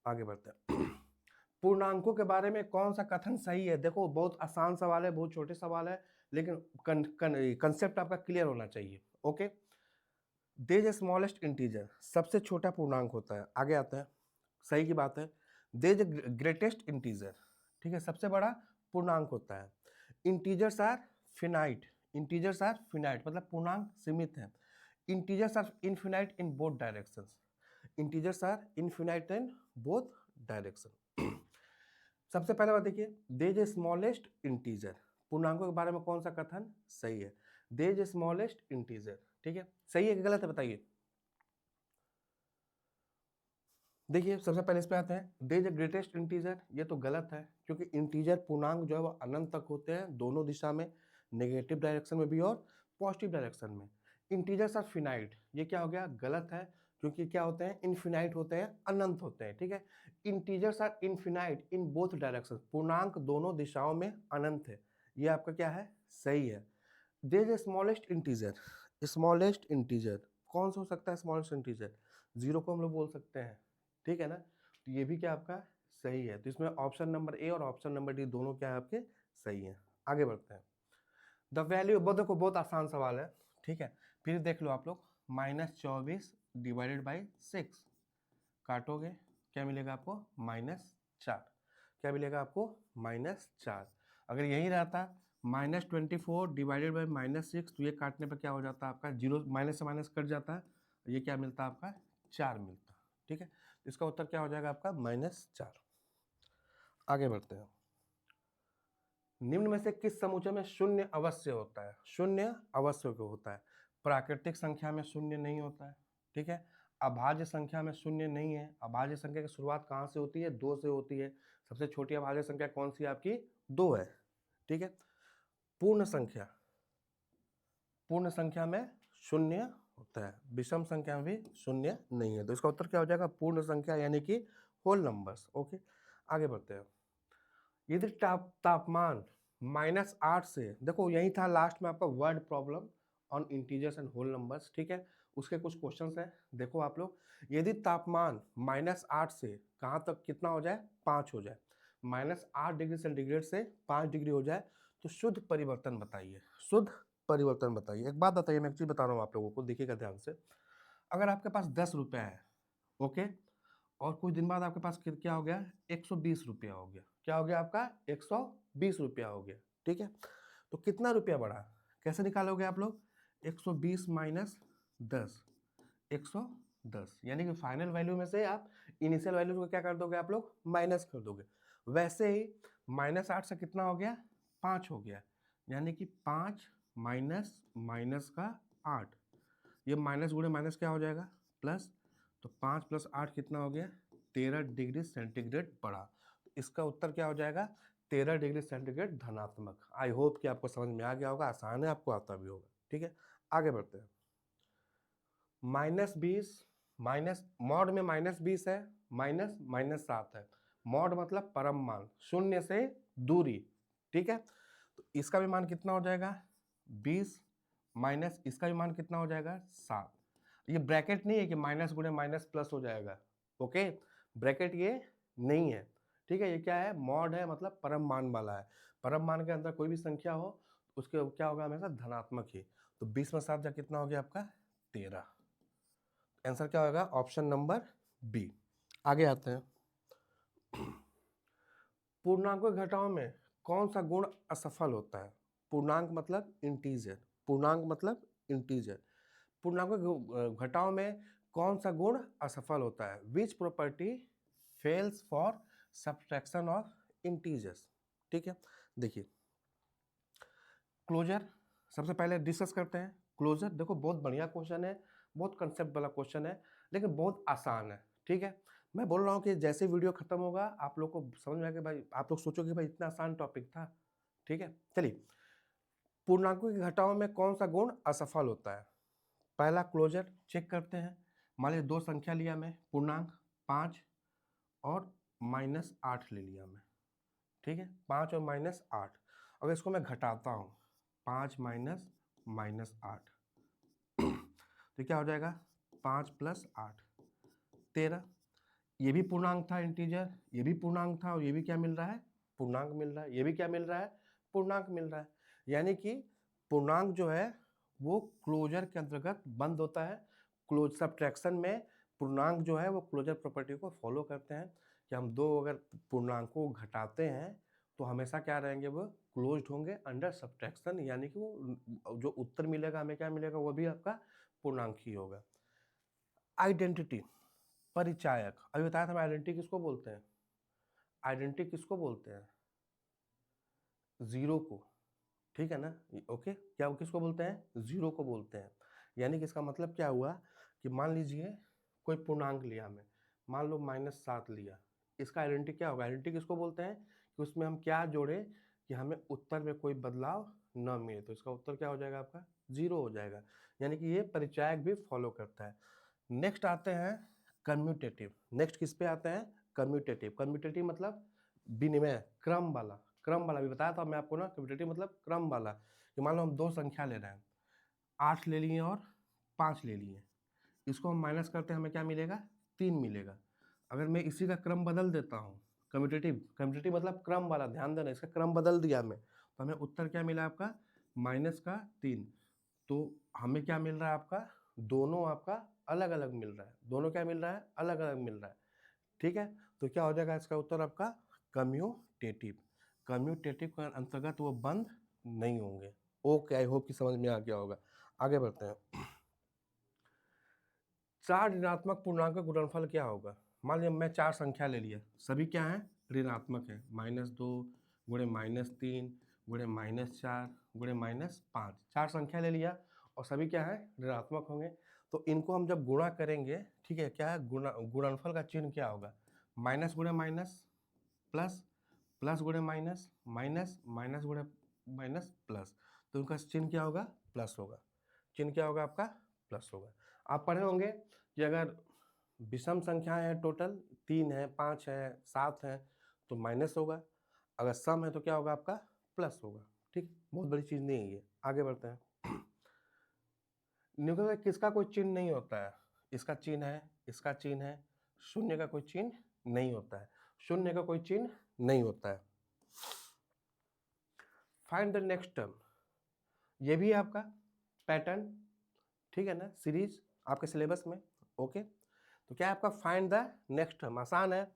आगे बढ़ते हैं। पूर्णांकों के बारे में कौन सा कथन सही है? देखो बहुत आसान सवाल है, बहुत छोटे सवाल है, लेकिन कंसेप्ट आपका क्लियर होना चाहिए। ओके, देज ए स्मॉलेस्ट इंटीजर, सबसे छोटा पूर्णांक होता है। आगे आता है, सही की बात है। देज ए ग्रेटेस्ट इंटीजर, ठीक है, सबसे बड़ा पूर्णांक होता है। Integers are finite, integers are finite मतलब पूर्णांक सीमित है। Integers are infinite in both directions, integers are infinite in both direction. सबसे पहले बात देखिए, देज ए स्मॉलेस्ट इंटीजर, पूर्णांकों के बारे में कौन सा कथन सही है? देज ए स्मॉलेस्ट इंटीजर, ठीक है, सही है कि गलत है बताइए। देखिए सबसे पहले इस पे आते हैं, देज ए ग्रेटेस्ट इंटीजर, ये तो गलत है, क्योंकि इंटीजर पूर्णांक जो है वो अनंत तक होते हैं, दोनों दिशा में, नेगेटिव डायरेक्शन में भी और पॉजिटिव डायरेक्शन में। इंटीजर्स आर फिनाइट, ये क्या हो गया? गलत है, क्योंकि क्या होते हैं? इनफिनाइट होते हैं, अनंत होते हैं। ठीक है, integers are infinite in both direction, पूर्णांक दोनों दिशाओं में अनंत है। ये आपका क्या है? सही है। There is smallest integer, smallest integer कौन सा हो सकता है? स्मॉलेस्ट इंटीजर जीरो को हम लोग बोल सकते हैं। ठीक है ना, तो ये भी क्या आपका सही है। तो इसमें ऑप्शन नंबर ए और ऑप्शन नंबर डी दोनों क्या है आपके? सही है। आगे बढ़ते हैं। द वैल्यू, बहुत देखो बहुत आसान सवाल है। ठीक है, फिर देख लो आप लोग, -24 डिवाइडेड बाई 6 काटोगे क्या मिलेगा आपको? -4। क्या मिलेगा आपको? -4। अगर यही रहता -24 डिवाइडेड बाई -6, तो ये काटने पर क्या हो जाता आपका? जीरो, माइनस से माइनस कट जाता है, ये क्या मिलता आपका? 4 मिलता। ठीक है, इसका उत्तर क्या हो जाएगा आपका? -4। आगे बढ़ते हैं। निम्न में से किस समुच्चय में शून्य अवश्य होता है? शून्य अवश्य को होता है। प्राकृतिक संख्या में शून्य नहीं होता है। ठीक है, अभाज्य संख्या में शून्य नहीं है। अभाज्य संख्या की शुरुआत कहाँ से होती है? 2 से होती है। सबसे छोटी अभाज्य संख्या कौन सी आपकी? 2 है। ठीक है, पूर्ण संख्या, पूर्ण संख्या में शून्य होता है, विषम संख्या में भी शून्य नहीं है। तो इसका उत्तर क्या हो जाएगा? पूर्ण संख्या यानी कि होल नंबर्स। ओके, आगे बढ़ते हैं। यदि तापमान -8 से, देखो यही था लास्ट में आपका word problem on integers and whole numbers. ठीक है, उसके कुछ क्वेश्चंस हैं, देखो आप लोग। यदि तापमान -8 से कहाँ तक कितना हो जाए? 5 हो जाए, -8 डिग्री सेंटीग्रेड से 5 डिग्री हो जाए, तो शुद्ध परिवर्तन बताइए। शुद्ध परिवर्तन बताइए। एक बात बताइए, मैं एक चीज बता रहा हूँ आप लोगों को, देखिएगा ध्यान से। अगर आपके पास 10 रुपया है, ओके, और कुछ दिन बाद आपके पास क्या हो गया? 120 रुपया हो गया। क्या हो गया आपका? 120 रुपया हो गया। ठीक है, तो कितना रुपया बढ़ा? कैसे निकालोगे आप लोग? 120 माइनस 10, 110, यानी कि फाइनल वैल्यू में से आप इनिशियल वैल्यू को क्या कर दोगे आप लोग? माइनस कर दोगे। वैसे ही -8 से कितना हो गया? 5 हो गया, यानी कि 5 माइनस माइनस का 8, ये माइनस गुणे माइनस क्या हो जाएगा? प्लस। तो 5 + 8 कितना हो गया? 13 डिग्री सेंटीग्रेड बढ़ा। तो इसका उत्तर क्या हो जाएगा? 13 डिग्री सेंटीग्रेड धनात्मक। आई होप कि आपको समझ में आ गया होगा, आसान है, आपको आता भी होगा। ठीक है, आगे बढ़ते हैं। -20 माइनस मॉड में -20 है, माइनस -7 है। मॉड मतलब परम मान, शून्य से दूरी, ठीक है। तो इसका भी मान कितना हो जाएगा 20 माइनस इसका भी मान कितना हो जाएगा 7। ये ब्रैकेट नहीं है कि माइनस गुणे माइनस प्लस हो जाएगा, ओके, ब्रैकेट ये नहीं है, ठीक है। ये क्या है, मॉड है, मतलब परम मान वाला है। परम मान के अंदर कोई भी संख्या हो उसके क्या होगा हमेशा धनात्मक ही। तो 20 में 7 जा कितना हो गया आपका 13। आंसर क्या होगा ऑप्शन नंबर बी। आगे आते हैं, पूर्णांकों की घटाओं में कौन सा गुण असफल होता है। पूर्णांक मतलब इंटीजर, पूर्णांक मतलब इंटीजर। पूर्णांकों की घटाओं में कौन सा गुण असफल होता है। Which property fails for subtraction of integers, ठीक है। देखिए क्लोजर सबसे पहले डिस्कस करते हैं। क्लोजर देखो बहुत बढ़िया क्वेश्चन है, बहुत कंसेप्ट वाला क्वेश्चन है, लेकिन बहुत आसान है, ठीक है। मैं बोल रहा हूँ कि जैसे वीडियो खत्म होगा आप लोग को समझ में आएगा, भाई आप लोग सोचोगे भाई इतना आसान टॉपिक था, ठीक है। चलिए, पूर्णांकों की घटाओं में कौन सा गुण असफल होता है। पहला क्लोजर चेक करते हैं। मान लीजिए दो संख्या लिया मैं, पूर्णांक 5 और -8 ले लिया मैं, ठीक है। 5 और -8, अगर इसको मैं घटाता हूँ 5 माइनस -8 तो क्या हो जाएगा 5 + 8 13। ये भी पूर्णांक था इंटीजर, ये भी पूर्णांक था, और ये भी क्या मिल रहा है पूर्णांक मिल रहा है, ये भी क्या मिल रहा है पूर्णांक मिल रहा है। यानी कि पूर्णांक जो है वो क्लोजर के अंतर्गत बंद होता है। क्लोज सब्ट्रैक्शन में पूर्णांक जो है वो क्लोजर प्रॉपर्टी को फॉलो करते हैं कि हम दो अगर पूर्णांकों को घटाते हैं तो हमेशा क्या रहेंगे, वो क्लोज्ड होंगे अंडर सब्ट्रैक्शन, यानी कि वो जो उत्तर मिलेगा हमें क्या मिलेगा वो भी आपका पूर्णांक ही होगा। आइडेंटिटी परिचायक, अभी बताया था मैं आइडेंटिटी किसको बोलते हैं, आइडेंटिटी किसको बोलते हैं जीरो को, ठीक है ना, ओके। क्या किसको बोलते हैं जीरो को बोलते हैं। यानी कि इसका मतलब क्या हुआ कि मान लीजिए कोई पूर्णांक लिया मैं, मान लो -7 लिया, इसका आइडेंटिटी क्या होगा, आइडेंटिटी किसको बोलते हैं कि उसमें हम क्या जोड़े कि हमें उत्तर में कोई बदलाव न मिले, तो इसका उत्तर क्या हो जाएगा आपका जीरो हो जाएगा। यानी कि ये परिचायक भी फॉलो करता है। नेक्स्ट आते हैं कम्यूटेटिव। नेक्स्ट किस पे आते हैं कम्यूटेटिव। कम्यूटेटिव मतलब विनिमय, क्रम वाला, क्रम वाला भी बताया था मैं आपको ना, कम्यूटेटिव मतलब क्रम वाला। कि मान लो हम दो संख्या ले रहे हैं, 8 ले लिए और 5 ले लिए, इसको हम माइनस करते हैं हमें क्या मिलेगा 3 मिलेगा। अगर मैं इसी का क्रम बदल देता हूँ, कम्यूटेटिव, कम्यूटेटिव मतलब क्रम वाला, ध्यान देना, इसका क्रम बदल दिया मैं, तो हमें उत्तर क्या मिला आपका -3। तो हमें क्या मिल रहा है आपका, दोनों आपका अलग अलग मिल रहा है, दोनों क्या मिल रहा है अलग अलग मिल रहा है, ठीक है। तो क्या हो जाएगा इसका उत्तर आपका कम्यूटेटिव। कम्यूटेटिव के अंतर्गत वो बंद नहीं होंगे। ओके, आई होप कि समझ में आ गया होगा। आगे बढ़ते हैं। 4 ऋणात्मक पूर्णांक का गुणनफल क्या होगा। मान लिया मैं 4 संख्या ले लिया, सभी क्या है ऋणात्मक है, -2 गुणे -3 गुणे -4 गुणे -5, 4 संख्या ले लिया और सभी क्या है ऋणात्मक होंगे। तो इनको हम जब गुणा करेंगे, ठीक है, क्या है गुणनफल का चिन्ह क्या होगा, माइनस गुणे माइनस प्लस, प्लस गुणे माइनस माइनस, माइनस गुणे माइनस प्लस, तो इनका चिन्ह क्या होगा प्लस होगा, चिन्ह क्या होगा आपका प्लस होगा। आप पढ़े होंगे कि अगर विषम संख्याएं हैं टोटल 3 है 5 है 7 है तो माइनस होगा, अगर सम है तो क्या होगा आपका प्लस होगा, ठीक, बहुत बड़ी चीज नहीं है ये। आगे बढ़ते हैं। न्यूटन में किसका कोई चिन्ह नहीं होता है, इसका चिन्ह है, इसका चिन्ह है, शून्य का कोई चिन्ह नहीं होता है, शून्य का कोई चिन्ह नहीं होता है। फाइंड द नेक्स्ट टर्म, ये भी आपका पैटर्न, ठीक है ना, सीरीज आपके सिलेबस में, ओके। तो क्या है आपका फाइंड द नेक्स्ट टर्म, आसान है।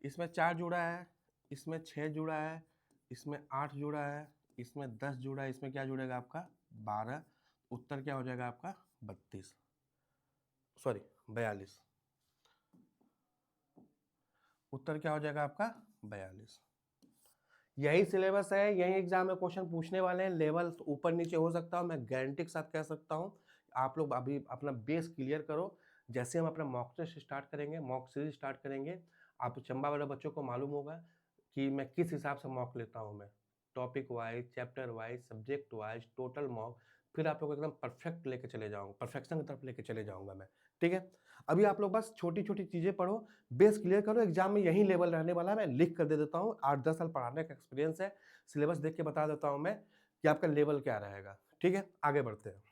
इसमें 4 जुड़ा है, इसमें 6 जुड़ा है, इसमें 8 जुड़ा है, इसमें 10 जुड़ा है, इसमें क्या जुड़ेगा आपका 12, उत्तर क्या हो जाएगा आपका 32, सॉरी 42, उत्तर क्या हो जाएगा आपका 42। यही सिलेबस है, यही एग्जाम में क्वेश्चन पूछने वाले हैं, लेवल ऊपर नीचे हो सकता है, मैं गारंटी के साथ कह सकता हूँ। आप लोग अभी अपना बेस क्लियर करो, जैसे हम अपना मॉक टेस्ट स्टार्ट करेंगे, मॉक सीरीज स्टार्ट करेंगे, आप चंबा वाले बच्चों को मालूम होगा कि मैं किस हिसाब से मॉक लेता हूँ, मैं topic wise, chapter wise, subject wise, total mock, फिर आप लोग एकदम परफेक्ट लेके चले जाऊँगा, परफेक्शन की तरफ लेके चले जाऊँगा मैं, ठीक है, अभी आप लोग बस छोटी छोटी चीजें पढ़ो, बेस क्लियर करो, एग्जाम में यही लेवल रहने वाला है। मैं लिख कर दे देता हूँ, 8-10 साल पढ़ाने का एक्सपीरियंस है, सिलेबस देख के बता देता हूँ मैं कि आपका लेवल क्या रहेगा। ठीक है, आगे बढ़ते हैं।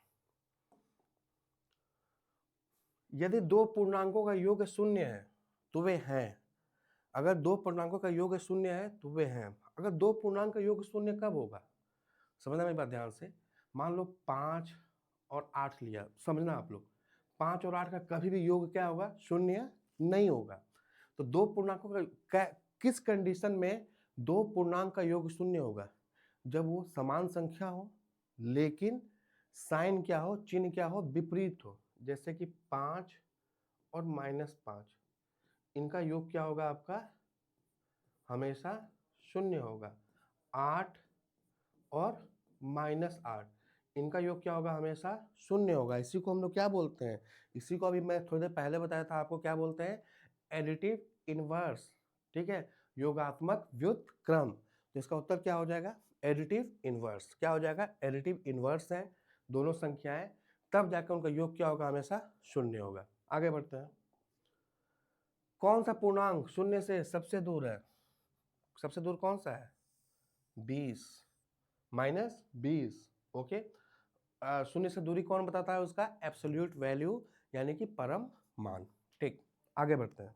यदि दो पूर्णांकों का योग शून्य है तो वे हैं। अगर दो पूर्णांकों का योग शून्य है तो वे हैं। अगर दो पूर्णांक का योग शून्य कब होगा, समझना मेरी बात ध्यान से। मान लो 5 और 8 लिया, समझना आप लोग, 5 और 8 का कभी भी योग क्या होगा, शून्य नहीं होगा। तो दो पूर्णांकों का किस कंडीशन में दो पूर्णांक का योग शून्य होगा, जब वो समान संख्या हो लेकिन साइन क्या हो, चिन्ह क्या हो, विपरीत हो। जैसे कि 5 और -5, इनका योग क्या होगा आपका, हमेशा शून्य होगा। 8 और -8, इनका योग क्या होगा, हमेशा शून्य होगा। इसी को हम लोग क्या बोलते हैं, इसी को अभी मैं थोड़ी देर पहले बताया था आपको, क्या बोलते हैं, एडिटिव इनवर्स। ठीक है, योगात्मक व्युत्क्रम। तो इसका उत्तर क्या हो जाएगा, एडिटिव इनवर्स। क्या हो जाएगा, एडिटिव इनवर्स है दोनों संख्याएं, तब जाकर उनका योग क्या होगा, हमेशा शून्य होगा। आगे बढ़ते हैं। कौन सा पूर्णांक शून्य से सबसे दूर है, सबसे दूर कौन सा है, 20, -20। ओके, शून्य से दूरी कौन बताता है, उसका एब्सोल्यूट वैल्यू, यानी कि परम मान। ठीक, आगे बढ़ते हैं।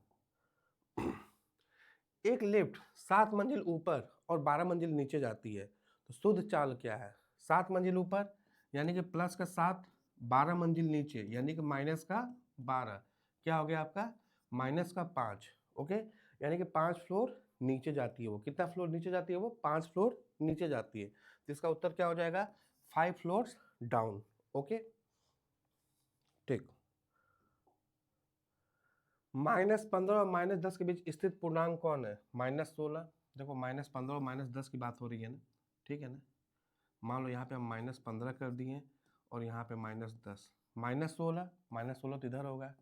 एक लिफ्ट 7 मंजिल ऊपर और 12 मंजिल नीचे जाती है, तो शुद्ध चाल क्या है। 7 मंजिल ऊपर यानी कि प्लस का 7, 12 मंजिल नीचे यानी कि माइनस का 12, क्या हो गया आपका, माइनस का 5। ओके, यानी कि 5 फ्लोर नीचे जाती है वो। कितना फ्लोर नीचे जाती है वो, 5 फ्लोर नीचे जाती है। तो इसका उत्तर क्या हो जाएगा, 5 फ्लोर्स डाउन। ओके, ठीक। -15 और -10 के बीच स्थित पूर्णांक कौन है, -16। देखो -15 और -10 की बात हो रही है ना, ठीक है ना। मान लो यहाँ पे हम -15 कर दिए और यहाँ पे -10, -16, -16 तो इधर होगा,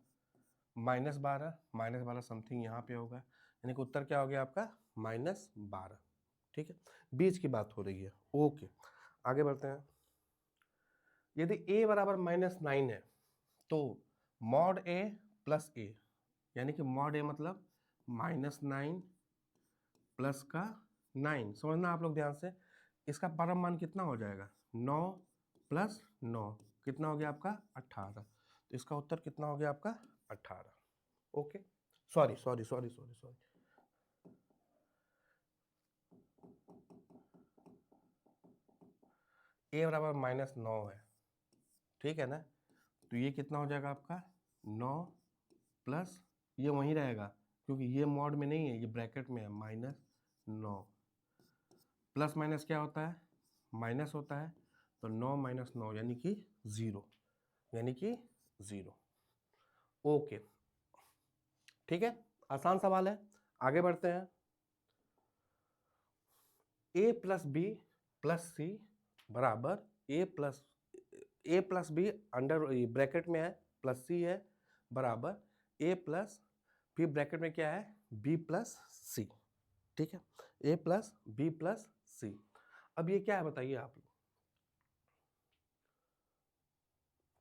-12 समथिंग यहाँ पे होगा, यानी कि उत्तर क्या हो गया आपका, -12। ठीक है, बीच की बात हो रही है। ओके, आगे बढ़ते हैं। यदि a बराबर -9 है तो मॉड a प्लस a, यानी कि मॉड a मतलब -9 प्लस का 9, समझना आप लोग ध्यान से। इसका परम मान कितना हो जाएगा, 9 प्लस 9, कितना हो गया आपका, 18। तो इसका उत्तर कितना हो गया आपका, 18। Okay, sorry sorry sorry sorry sorry, a बराबर -9 है, ठीक है ना। तो ये कितना हो जाएगा आपका, 9 प्लस, ये वहीं रहेगा क्योंकि ये मॉड में नहीं है, ये ब्रैकेट में है, -9। प्लस माइनस क्या होता है, माइनस होता है। तो 9 - 9 यानी कि 0, यानी कि 0। ओके, ठीक है, आसान सवाल है। आगे बढ़ते हैं। a प्लस बी प्लस सी बराबर ए प्लस बी अंडर ब्रैकेट में है, प्लस सी है, बराबर a प्लस, फिर ब्रैकेट में क्या है, b प्लस सी। ठीक है, a प्लस बी प्लस सी। अब ये क्या है बताइए आप लोग,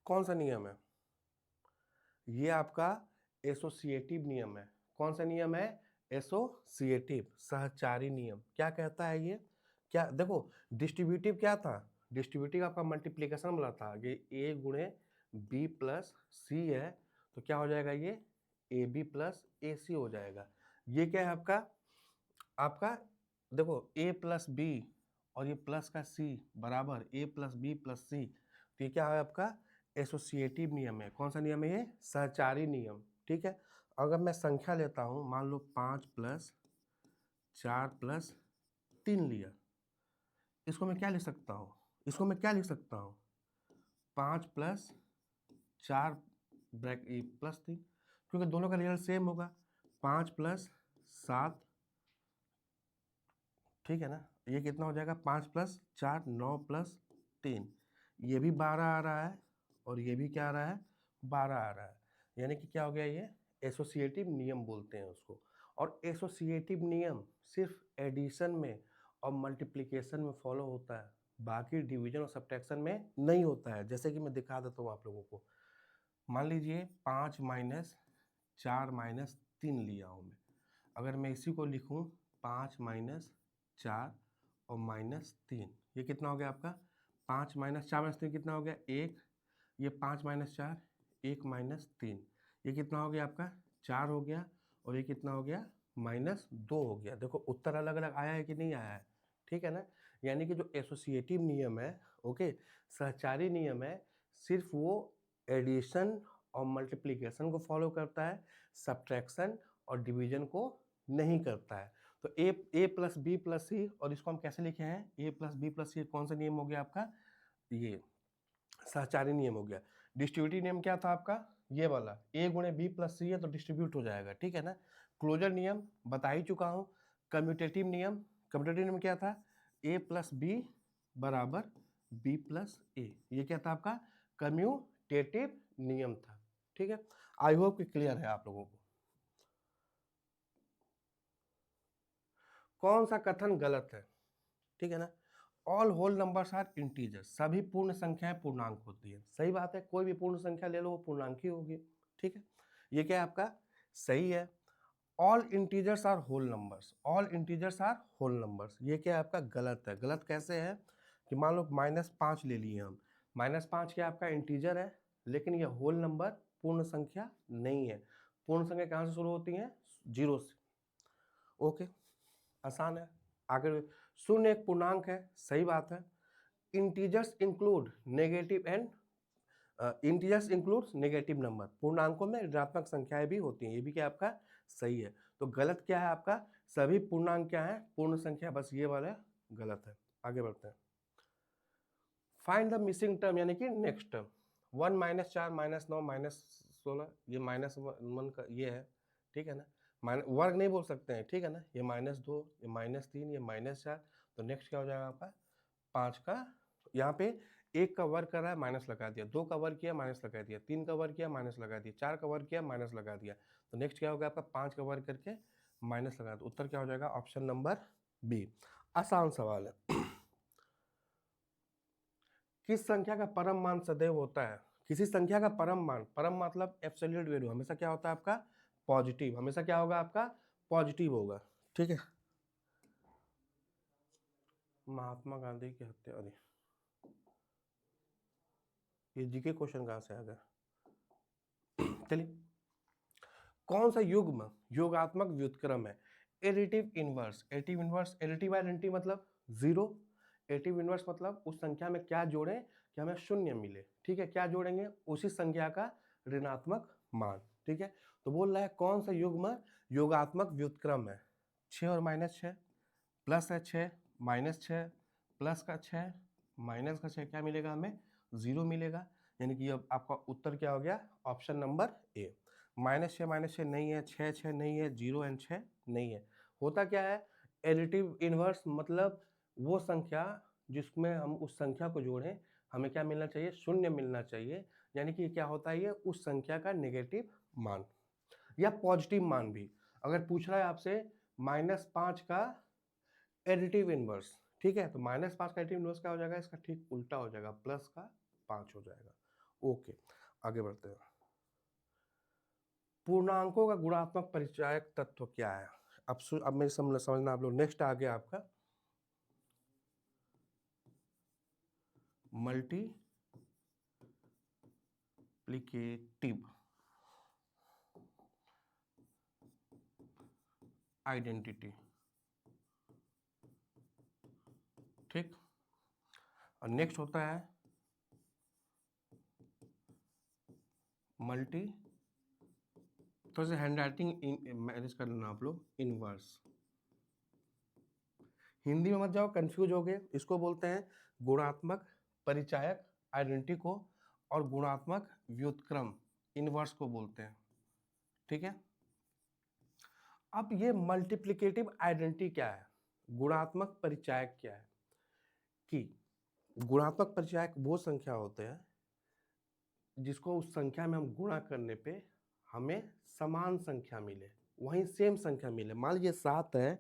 कौन सा नियम है, ये आपका एसोसिएटिव नियम है। कौन सा नियम है, एसोसिएटिव, सहचारी नियम। क्या कहता है ये, क्या देखो, डिस्ट्रीब्यूटिव क्या था, डिस्ट्रीब्यूटिव आपका मल्टीप्लिकेशन वाला था, ये a गुणे बी प्लस सी है, तो क्या हो जाएगा, ये ए बी प्लस ए सी हो जाएगा। ये क्या है आपका, आपका देखो a प्लस बी और ये प्लस का c बराबर a प्लस बी प्लस सी, तो ये क्या है आपका एसोसिएटिव नियम है। कौन सा नियम है ये, सहचारी नियम। ठीक है, अगर मैं संख्या लेता हूं, मान लो 5 प्लस 4 प्लस 3 लिया, इसको मैं क्या लिख सकता हूं, इसको मैं क्या लिख सकता हूं, 5 प्लस 4 प्लस 3, क्योंकि दोनों का रिजल्ट सेम होगा, 5 प्लस 7, ठीक है ना। ये कितना हो जाएगा, 5 प्लस 4 9 प्लस 3, ये भी 12 आ रहा है और ये भी क्या आ रहा है, 12 आ रहा है, यानी कि क्या हो गया, ये एसोसिएटिव नियम बोलते हैं उसको। और एसोसिएटिव नियम सिर्फ एडिशन में और मल्टीप्लिकेशन में फॉलो होता है, बाकी डिवीजन और सब्ट्रैक्शन में नहीं होता है। जैसे कि मैं दिखा देता हूँ आप लोगों को, मान लीजिए 5 माइनस 4 माइनस 3 लिया हूँ मैं। अगर मैं इसी को लिखूँ 5 माइनस 4 और माइनस 3, ये कितना हो गया आपका? 5 माइनस 4 माइनस 3 कितना हो गया? 1। ये 5 माइनस 4, 1 माइनस 3, ये कितना हो गया आपका? 4 हो गया। और ये कितना हो गया? माइनस 2 हो गया। देखो उत्तर अलग अलग आया है कि नहीं आया है? ठीक है ना। यानी कि जो एसोसिएटिव नियम है, ओके, सहचारी नियम है, सिर्फ वो एडिशन और मल्टीप्लिकेशन को फॉलो करता है, सब्ट्रैक्शन और डिवीजन को नहीं करता है। तो ए प्लस बी प्लस सी, और इसको हम कैसे लिखे हैं? ए प्लस बी प्लस सी कौन सा नियम हो गया आपका? ये सहचारी नियम हो गया। डिस्ट्रीब्यूटिव नियम क्या था आपका? ये वाला, ए गुणे बी प्लस सी है तो डिस्ट्रीब्यूट हो जाएगा, ठीक है ना। क्लोजर नियम बता ही चुका हूँ। कम्यूटेटिव नियम, कम्यूटेटिव नियम क्या था? ए प्लस बी बराबर बी प्लस ए, ये क्या था आपका? कम्यूटेटिव नियम था, ठीक है। आई होप कि क्लियर है आप लोगों को। कौन सा कथन गलत है? ठीक है ना। All whole numbers are integers, सभी पूर्ण संख्याएं पूर्णांक होती है। सही बात है, कोई भी पूर्ण संख्या ले लो वो पूर्णांक ही होगी, ठीक है। ये क्या है आपका? सही है। All integers are whole numbers, all integers are whole numbers, ये क्या है आपका? गलत है। गलत कैसे है? कि मान लो -5 ले लिए हम, -5 क्या आपका इंटीजर है, लेकिन ये होल नंबर पूर्ण संख्या नहीं है। पूर्ण संख्या कहाँ से शुरू होती है? 0 से। ओके, आसान है। आगे, शून्य एक पूर्णांक है, सही बात है। Integers include negative and integers includes negative number, पूर्णांकों में ऋणात्मक संख्याएं भी होती हैं, ये भी क्या आपका? सही है। तो गलत क्या है आपका? सभी पूर्णांक क्या है? पूर्ण संख्या, बस ये वाला गलत है। आगे बढ़ते हैं। फाइंड द मिसिंग टर्म, यानी कि next term. 1 minus 4 minus 9 minus 16, ये -1 का ये है, ठीक है ना। वर्ग नहीं बोल सकते हैं, ठीक है ना। ये -2, ये -3, ये -4, तो नेक्स्ट क्या हो जाएगा आपका? 5 का, यहाँ पे 1 का वर्ग कर रहा है, माइनस लगा दिया, 2 का वर्ग किया, माइनस लगा दिया, 3 का वर्ग किया, माइनस लगा दिया, 4 का वर्ग किया, माइनस लगा दिया, तो नेक्स्ट क्या होगा आपका? 5 का वर्ग करके माइनस लगा, तो उत्तर क्या हो जाएगा? Option number B. आसान सवाल है। किस संख्या का परम मान सदैव होता है? किसी संख्या का परम मान, परम मतलब एब्सोल्यूट वैल्यू, हमेशा क्या होता है आपका? पॉजिटिव। हमेशा क्या होगा आपका? पॉजिटिव होगा, ठीक है। महात्मा गांधी की हत्या, अरे ये जीके क्वेश्चन कहाँ से आ गया? चलिए, कौन सा युग्म योगात्मक व्युत्क्रम है? Additive inverse, additive inverse, additive identity मतलब 0, एडिटिव इनवर्स मतलब उस संख्या में क्या जोड़ें कि हमें शून्य मिले, ठीक है। क्या जोड़ेंगे? उसी संख्या का ऋणात्मक मान, ठीक है। तो बोल रहा है कौन सा युग्म योगात्मक व्युत्क्रम है? 6 और -6, प्लस है 6, -6, प्लस का 6, माइनस का 6, क्या मिलेगा हमें? 0 मिलेगा। यानी कि अब आपका उत्तर क्या हो गया? Option number A. -6 नहीं है, 6 नहीं है, 0 एंड 6 नहीं है। होता क्या है? एडिटिव इनवर्स मतलब वो संख्या जिसमें हम उस संख्या को जोड़ें, हमें क्या मिलना चाहिए? शून्य मिलना चाहिए। यानी कि क्या होता है? ये उस संख्या का नेगेटिव मान या पॉजिटिव मान भी। अगर पूछ रहा है आपसे -5 का एडिटिव इनवर्स, ठीक है, तो -5 का एडिटिव इनवर्स क्या हो जाएगा? इसका ठीक उल्टा हो जाएगा, प्लस का 5 हो जाएगा। ओके, आगे बढ़ते हैं। पूर्णांकों का गुणात्मक परिचायक तत्व क्या है? अब मेरे समझना आप लोग। नेक्स्ट आ गया आपका मल्टीप्लिकेटिव आइडेंटिटी, ठीक। और नेक्स्ट होता है मल्टी, थोड़ा सा हैंड राइटिंग मैनेज कर लेना आप लोग, इनवर्स। हिंदी में मत जाओ, कंफ्यूज हो गए। इसको बोलते हैं गुणात्मक परिचायक आइडेंटिटी को, और गुणात्मक व्युत्क्रम इनवर्स को बोलते हैं, ठीक है। अब ये मल्टीप्लिकेटिव आइडेंटिटी क्या है, गुणात्मक परिचायक क्या है? कि गुणात्मक परिचायक वो संख्या होते हैं जिसको उस संख्या में हम गुणा करने पे हमें समान संख्या मिले, वहीं सेम संख्या मिले। मान लीजिए 7 है,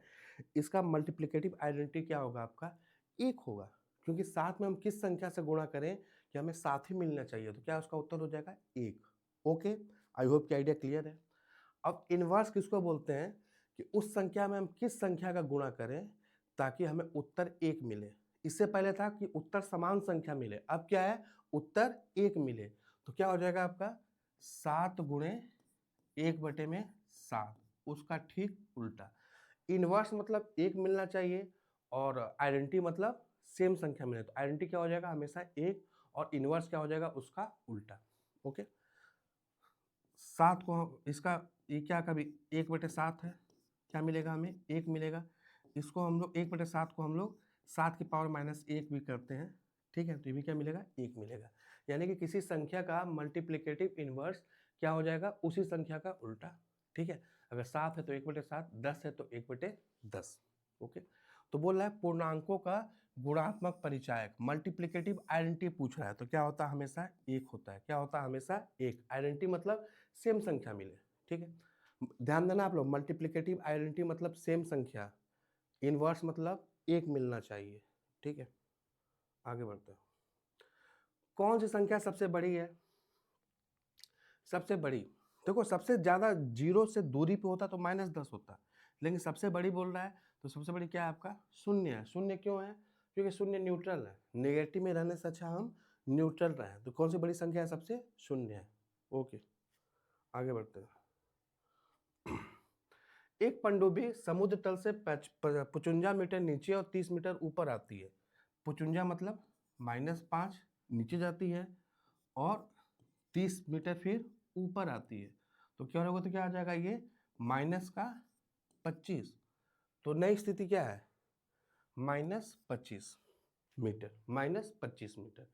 इसका मल्टीप्लिकेटिव आइडेंटिटी क्या होगा आपका? 1 होगा, क्योंकि 7 में हम किस संख्या से गुणा करें कि हमें 7 ही मिलना चाहिए, तो क्या उसका उत्तर हो जाएगा? 1। ओके, आई होप कि आइडिया क्लियर है। अब इनवर्स किसको बोलते हैं कि उस संख्या में हम किस संख्या का गुणा करें ताकि हमें उत्तर 1 मिले। इससे पहले था कि उत्तर समान संख्या मिले, अब क्या है, उत्तर 1 मिले। तो क्या हो जाएगा आपका 7 गुणे 1/7, उसका ठीक उल्टा। इनवर्स मतलब 1 मिलना चाहिए और आइडेंटिटी मतलब सेम संख्या मिले। तो आइडेंटिटी क्या हो जाएगा, हमेशा 1, और इनवर्स क्या हो जाएगा, उसका उल्टा। ओके, 7 को इसका ये क्या कभी 1/7 है, क्या मिलेगा हमें, 1 मिलेगा। इसको हम लोग 1/7 को हम लोग 7 की पावर -1 भी करते हैं, ठीक है, तो ये भी क्या मिलेगा, 1 मिलेगा। यानी कि किसी संख्या का मल्टीप्लिकेटिव इनवर्स क्या हो जाएगा, उसी संख्या का उल्टा, ठीक है। अगर 7 है तो 1/7, 10 है तो 1/10। ओके, तो बोल रहा है पूर्णांकों का गुणात्मक परिचायक, मल्टीप्लिकेटिव आइडेंटिटी पूछ रहा है, तो क्या होता है, हमेशा 1 होता है। क्या होता है, हमेशा 1। आइडेंटिटी मतलब सेम संख्या मिले, ठीक है। ध्यान देना आप लोग, मल्टीप्लिकेटिव आइडेंटिटी मतलब सेम संख्या, इनवर्स मतलब 1 मिलना चाहिए, ठीक है। आगे बढ़ते हैं। कौन सी संख्या सबसे बड़ी है, सबसे बड़ी, देखो सबसे ज्यादा जीरो से दूरी पे होता तो -10 होता, लेकिन सबसे बड़ी बोल रहा है, तो सबसे बड़ी क्या है आपका, शून्य है। शून्य क्यों है, क्योंकि शून्य न्यूट्रल है, नेगेटिव में रहने से अच्छा हम न्यूट्रल रहे। तो कौन सी बड़ी संख्या है, सबसे शून्य है। ओके, आगे बढ़ते हैं। एक पनडुब्बी समुद्र तल से 55 मीटर नीचे और 30 मीटर ऊपर आती है। 55 मतलब -5 नीचे जाती है और 30 मीटर फिर ऊपर आती है। तो क्या होगा, तो क्या आ जाएगा ये -25। तो नई स्थिति क्या है, -25 मीटर, -25 मीटर।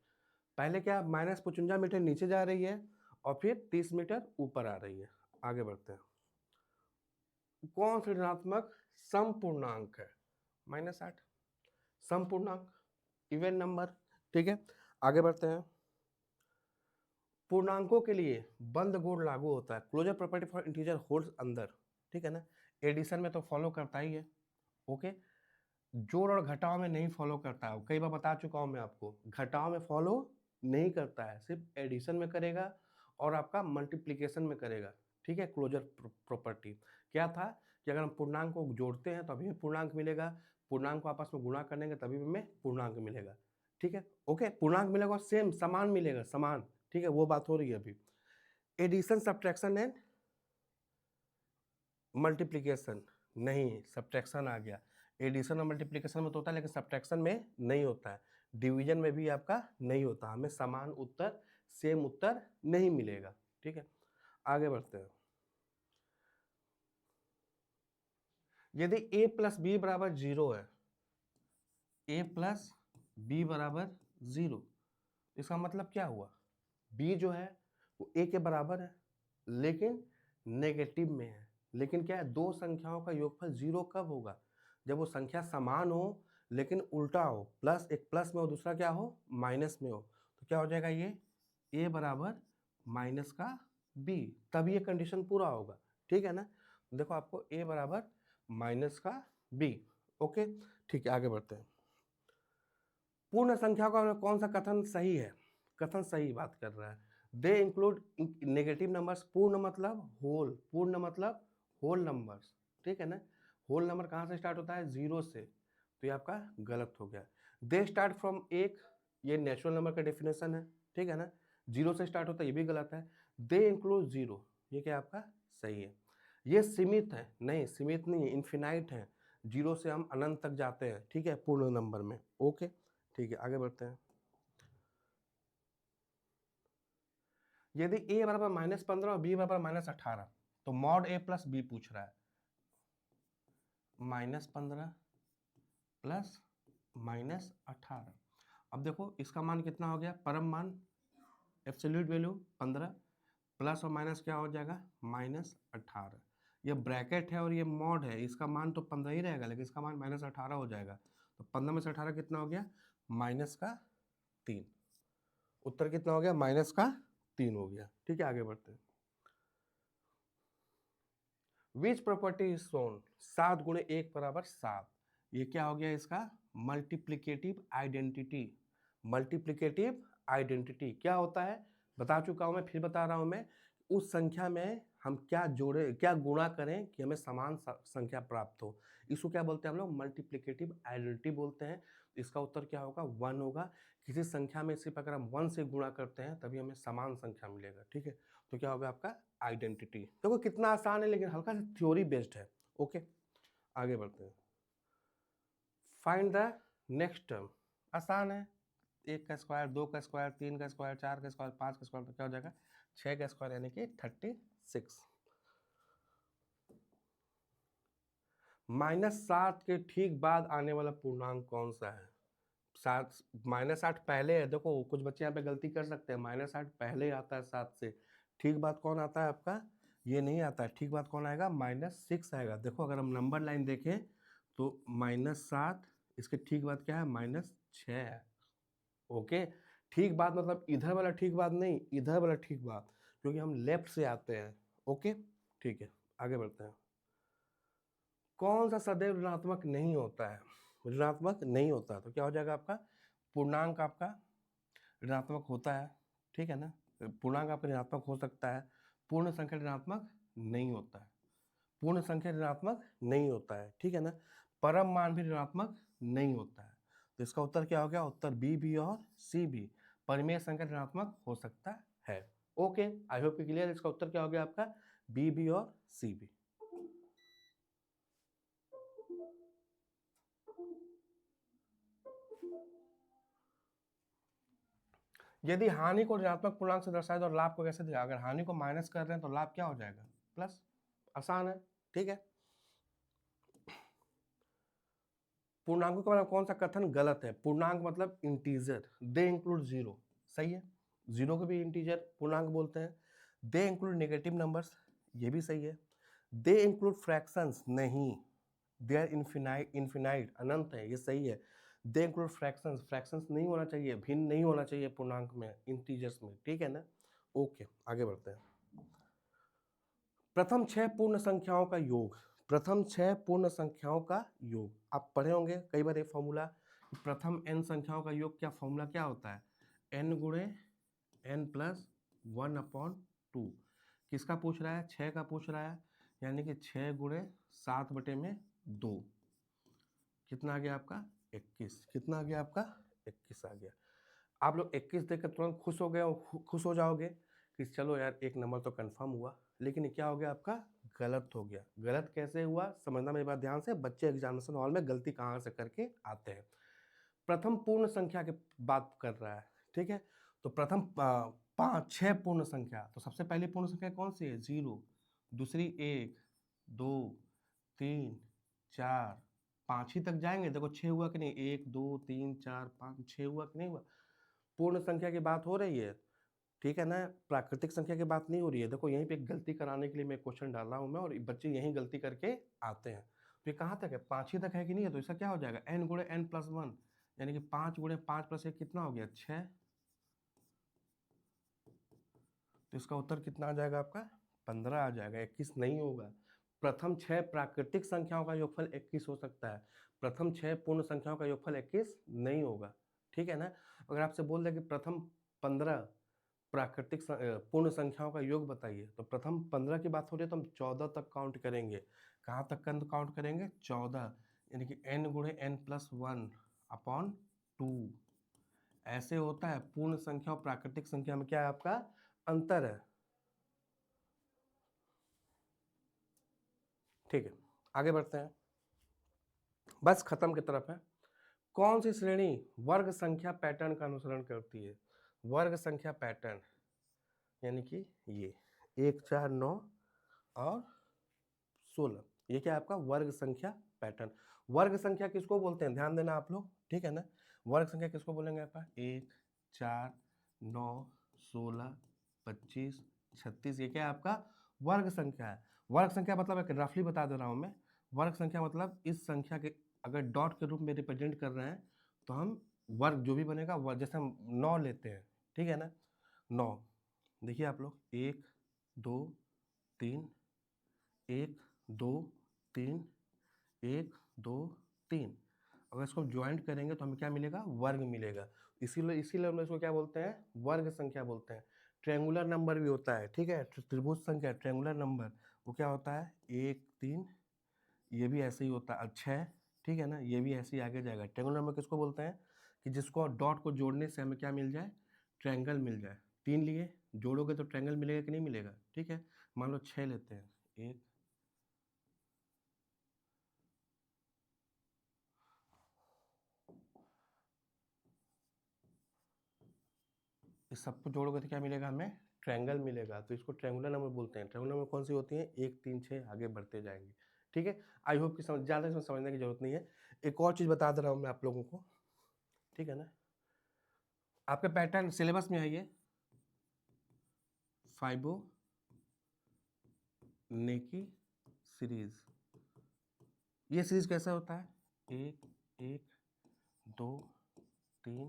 पहले क्या, -55 मीटर नीचे जा रही है और फिर 30 मीटर ऊपर आ रही है। आगे बढ़ते हैं। कौन सा ऋणात्मक समपूर्णांक है, -8, समपूर्णांक, इवन नंबर, ठीक है। आगे बढ़ते हैं। पूर्णांकों के लिए बंद गुण लागू होता है, closure property for integer holds अंदर, ठीक है ना। एडिशन में तो फॉलो करता ही है, ओके। जोड़ और घटाव में नहीं फॉलो करता है, कई बार बता चुका हूं मैं आपको, घटाव में फॉलो नहीं करता है, सिर्फ एडिशन में करेगा और आपका मल्टीप्लीकेशन में करेगा, ठीक है। क्लोजर प्रॉपर्टी क्या था कि अगर हम पूर्णांक को जोड़ते हैं तो अभी भी पूर्णांक मिलेगा, पूर्णांक को आपस में गुणा करेंगे तभी भी हमें पूर्णांक मिलेगा, ठीक है। ओके, पूर्णांक मिलेगा और सेम समान मिलेगा, समान, ठीक है, वो बात हो रही है अभी। एडिशन, सब्ट्रैक्शन एंड मल्टीप्लिकेशन, नहीं, सब्ट्रैक्शन आ गया। एडिशन और मल्टीप्लिकेशन में तो होता है लेकिन सब्ट्रैक्शन में नहीं होता है, डिवीजन में भी आपका नहीं होता, हमें समान उत्तर, सेम उत्तर नहीं मिलेगा, ठीक है। आगे बढ़ते हैं। यदि a प्लस बी बराबर 0 है, a प्लस बी बराबर 0, इसका मतलब क्या हुआ, b जो है वो a के बराबर है लेकिन नेगेटिव में है। लेकिन क्या है, दो संख्याओं का योगफल 0 कब होगा, जब वो संख्या समान हो लेकिन उल्टा हो, प्लस एक प्लस में हो दूसरा क्या हो, माइनस में हो। तो क्या हो जाएगा, ये a बराबर माइनस का b, तब ये कंडीशन पूरा होगा, ठीक है ना। देखो आपको a बराबर माइनस का b, ओके, ठीक है। आगे बढ़ते हैं। पूर्ण संख्या का कौन सा कथन सही है, कथन सही बात कर रहा है, दे इंक्लूड नेगेटिव नंबर्स, पूर्ण मतलब होल, पूर्ण मतलब होल नंबर्स, ठीक है ना। होल नंबर कहाँ से स्टार्ट होता है, 0 से, तो ये आपका गलत हो गया। दे स्टार्ट फ्रॉम 1, ये नेचुरल नंबर का डेफिनेशन है, ठीक है ना, 0 से स्टार्ट होता है, ये भी गलत है। दे इंक्लूड 0, ये क्या आपका सही है। ये सीमित है, नहीं सीमित नहीं है, इन्फिनाइट है, 0 से हम अनंत तक जाते हैं, ठीक है, पूर्ण नंबर में, ओके, ठीक है। आगे बढ़ते हैं। यदि a बराबर -15 और b बराबर -18, तो मॉड a प्लस बी पूछ रहा है, -15 प्लस -18। अब देखो इसका मान कितना हो गया, परम मान, एब्सोल्यूट वैल्यू 15, प्लस और माइनस क्या हो जाएगा, -18। ये ब्रैकेट है और ये मॉड है, इसका मान तो 15 ही रहेगा लेकिन इसका मान -18 हो जाएगा। तो 15 में से 18 कितना हो गया, -3। उत्तर कितना हो गया, -3 हो गया, ठीक है। आगे बढ़ते हैं। विच प्रॉपर्टी इज शोन, 7 गुणे 1 बराबर 7, ये क्या हो गया इसका मल्टीप्लिकेटिव आइडेंटिटी। मल्टीप्लिकेटिव आइडेंटिटी क्या होता है, बता चुका हूं मैं, फिर बता रहा हूं मैं, उस संख्या में हम क्या जोड़े, क्या गुणा करें कि हमें समान संख्या प्राप्त हो। इसको क्या बोलते हैं हम लोग, मल्टीप्लिकेटिव आइडेंटिटी बोलते हैं। इसका उत्तर क्या होगा, 1 होगा। किसी संख्या में सिर्फ अगर हम 1 से गुणा करते हैं तभी हमें समान संख्या मिलेगा, ठीक है। तो क्या होगा आपका आइडेंटिटी। देखो कितना आसान है, लेकिन हल्का सा थ्योरी बेस्ड है। ओके, आगे बढ़ते हैं। फाइंड द नेक्स्ट टर्म, आसान है। 1 का स्क्वायर, 2 का स्क्वायर, 3 का स्क्वायर, 4 का स्क्वायर, 5 का स्क्वायर, तो क्या हो जाएगा 6 का स्क्वायर यानी कि 36। -7 के ठीक बाद आने वाला पूर्णांक कौन सा है। 7 -8 पहले है। देखो कुछ बच्चे यहाँ पे गलती कर सकते हैं, -8 पहले आता है 7 से। ठीक बाद कौन आता है आपका, ये नहीं आता है। ठीक बाद कौन आएगा, -6 आएगा। देखो अगर हम नंबर लाइन देखें तो -7, इसके ठीक बाद क्या है, -6 है। ओके, ठीक बाद मतलब इधर वाला ठीक बाद नहीं, इधर वाला ठीक बाद, क्योंकि हम लेफ्ट से आते हैं। ओके, ठीक है, आगे बढ़ते हैं। कौन सा सदैव ऋणात्मक नहीं होता है, ऋणात्मक नहीं होता, तो क्या हो जाएगा आपका पूर्णांक आपका ऋणात्मक होता है, ठीक है ना। पूर्णांक आपका ऋणात्मक हो सकता है, पूर्ण संख्या ऋणात्मक नहीं होता है। पूर्ण संख्या ऋणात्मक नहीं होता है, ठीक है ना। परम मान भी ऋणात्मक नहीं होता है। तो इसका उत्तर क्या हो गया, उत्तर बी भी और सी भी। परिमेय संख्या ऋणात्मक हो सकता है। Okay, I hope clear. इसका उत्तर क्या हो गया आपका, बी भी और सी भी। यदि हानि को ऋणात्मक पूर्णांक से दर्शाए तो लाभ को कैसे दिया। अगर हानि को माइनस कर रहे हैं तो लाभ क्या हो जाएगा, प्लस। आसान है, ठीक है। पूर्णांकों का मतलब कौन सा कथन गलत है। पूर्णांक मतलब इंटीजर, दे इंक्लूड जीरो, सही है। जीरो को भी इंटीजर पूर्णांक बोलते हैं। दे इंक्लूड नेगेटिव नंबर्स, ये भी सही है। दे इंक्लूड फ्रैक्शंस, नहीं। दे आर इन्फिनाइट, अनंत है, ये सही है। दे इंक्लूड फ्रैक्शंस, फ्रैक्शंस नहीं होना चाहिए, भिन्न नहीं होना चाहिए पूर्णांक में, इंटीजर्स में, ठीक है ना। ओके, आगे बढ़ते हैं। प्रथम 6 पूर्ण संख्याओं का योग, प्रथम 6 पूर्ण संख्याओं का योग आप पढ़े होंगे कई बार। ये फॉर्मूला, प्रथम n संख्याओं का योग, क्या फॉर्मूला क्या होता है, n गुणे n प्लस 1/2। किसका पूछ रहा है, 6 का पूछ रहा है, यानी कि 6 गुणे 7/2। कितना आ गया आपका 21। कितना आ गया आपका 21 आ गया। आप लोग 21 देखकर तुरंत खुश हो गए और खुश हो जाओगे कि चलो यार एक नंबर तो कंफर्म हुआ, लेकिन क्या हो गया आपका, गलत हो गया। गलत कैसे हुआ, समझना मेरी बात ध्यान से। बच्चे एग्जामिनेशन हॉल में गलती कहाँ से करके आते हैं। प्रथम पूर्ण संख्या की बात कर रहा है, ठीक है। तो प्रथम 6 पूर्ण संख्या, तो सबसे पहली पूर्ण संख्या कौन सी है, 0। दूसरी 1, 2, 3, 4, 5 ही तक जाएंगे। देखो 6 हुआ कि नहीं, 1, 2, 3, 4, 5, 6 हुआ कि नहीं हुआ। पूर्ण संख्या की बात हो रही है, ठीक है ना, प्राकृतिक संख्या की बात नहीं हो रही है। देखो यहीं पे एक गलती कराने के लिए मैं क्वेश्चन डाल रहा हूं मैं, और बच्चे यहीं गलती करके आते हैं। तो ये कहाँ तक है, 5 ही तक है कि नहीं है। तो इसका क्या हो जाएगा, n गुणे n प्लस 1, यानी कि 5 गुणे 5 प्लस 1 कितना हो गया, 6। तो इसका उत्तर कितना आ जाएगा आपका, 15 आ जाएगा, 21 नहीं होगा। प्रथम 6 प्राकृतिक संख्याओं का योगफल 21 हो सकता है, प्रथम 6 पूर्ण संख्याओं का योगफल 21 नहीं होगा, ठीक है ना। अगर आपसे बोल दे कि प्रथम 15 प्राकृतिक पूर्ण संख्याओं का योग बताइए, तो प्रथम 15 की बात हो रही है तो हम 14 तक काउंट करेंगे। कहाँ तक काउंट करेंगे, 14, यानी कि n गुणे n प्लस 1/2। ऐसे होता है। पूर्ण संख्या और प्राकृतिक संख्या में क्या है आपका अंतर है, ठीक है। आगे बढ़ते हैं, बस खत्म की तरफ है। कौन सी श्रेणी वर्ग संख्या पैटर्न का अनुसरण करती है। वर्ग संख्या पैटर्न यानी कि ये 1, 4, 9 और 16, ये क्या है आपका वर्ग संख्या पैटर्न। वर्ग संख्या किसको बोलते हैं, ध्यान देना आप लोग, ठीक है ना। वर्ग संख्या किसको बोलेंगे आपका, 1, 4, 9, 16, 25, 36, ये क्या है आपका वर्ग संख्या है। वर्ग संख्या मतलब एक रफली बता दे रहा हूं मैं। वर्ग संख्या मतलब इस संख्या के अगर डॉट के रूप में रिप्रेजेंट कर रहे हैं तो हम वर्ग जो भी बनेगा वर्ग, जैसे हम 9 लेते हैं, ठीक है ना। 9 देखिए आप लोग, 1, 2, 3, 1, 2, 3, 1, 2, 3। अगर इसको ज्वाइंट करेंगे तो हमें क्या मिलेगा, वर्ग मिलेगा। इसीलिए हम इसको क्या बोलते हैं, वर्ग संख्या बोलते हैं, ट्रेंगुलर नंबर भी होता है, ठीक है, त्रिभुज संख्या ट्रेंगुलर नंबर वो क्या होता है 1 3, ये भी ऐसे ही होता है 6, ठीक है ना, ये भी ऐसे ही आगे जाएगा। ट्रेंगुलर नंबर किसको बोलते हैं कि जिसको डॉट को जोड़ने से हमें क्या मिल जाए, ट्रायंगल मिल जाए। 3 लिए जोड़ोगे तो ट्रायंगल मिलेगा कि नहीं मिलेगा, ठीक है। मान लो 6 लेते हैं, 1 इस सबको जोड़ोगे तो क्या मिलेगा हमें, ट्रायंगल मिलेगा। तो इसको ट्रायंगुलर नंबर बोलते हैं। ट्रायंगुलर नंबर कौन सी होती है, 1 3 6 आगे बढ़ते जाएंगे, ठीक है। आई होप कि ज़्यादा इसमें समझने की जरूरत नहीं है। एक और चीज़ बता दे रहा हूँ मैं आप लोगों को, ठीक है ना। आपके पैटर्न सिलेबस में है ये फाइबोनेकी सीरीज। ये सीरीज कैसा होता है, 1 1 2 3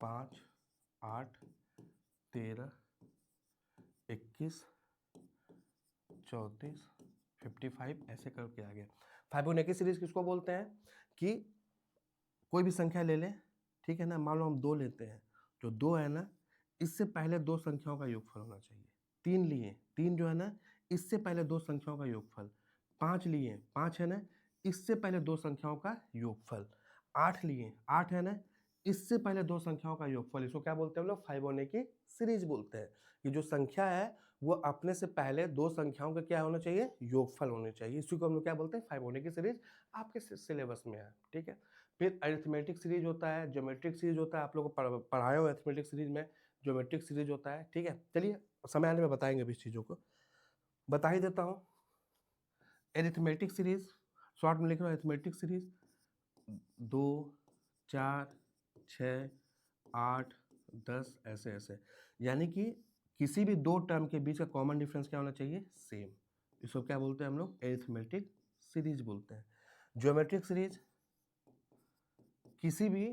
5 8 13 21 34 55 ऐसे करके आ गया। फाइबोनेकी सीरीज किसको बोलते हैं कि कोई भी संख्या ले लें, ठीक है ना, मान लो हम 2 लेते हैं, जो 2 है ना इससे पहले 2 संख्याओं का योगफल होना चाहिए। 3 लिए, 3 जो है ना इससे पहले 2 संख्याओं का योगफल। 5 लिए, 5 है ना इससे पहले 2 संख्याओं का योगफल। 8 लिए, 8 है ना इससे पहले 2 संख्याओं का योगफल। इसको क्या बोलते हैं हम लोग, फाइबोनेकी सीरीज बोलते हैं। कि जो संख्या है वो अपने से पहले 2 संख्याओं का क्या होना चाहिए, योगफल होने चाहिए। इसी को हम लोग क्या बोलते हैं, फाइबोनेकी सीरीज। आपके सिलेबस में है, ठीक है। फिर अरिथमेटिक सीरीज होता है, ज्योमेट्रिक सीरीज होता है, आप लोगों को पढ़ाए हो अरिथमेटिक सीरीज में, ज्योमेट्रिक सीरीज होता है, ठीक है। चलिए समय आने में बताएंगे भी इस चीज़ों को, बता ही देता हूँ। अरिथमेटिक सीरीज शॉर्ट में लिख रहा हूँ, अरिथमेटिक सीरीज 2 4 6 8 10 ऐसे ऐसे, यानी कि किसी भी 2 टर्म के बीच का कॉमन डिफरेंस क्या होना चाहिए, सेम। इसको क्या बोलते हैं हम लोग, अरिथमेटिक सीरीज बोलते हैं। ज्योमेट्रिक सीरीज किसी भी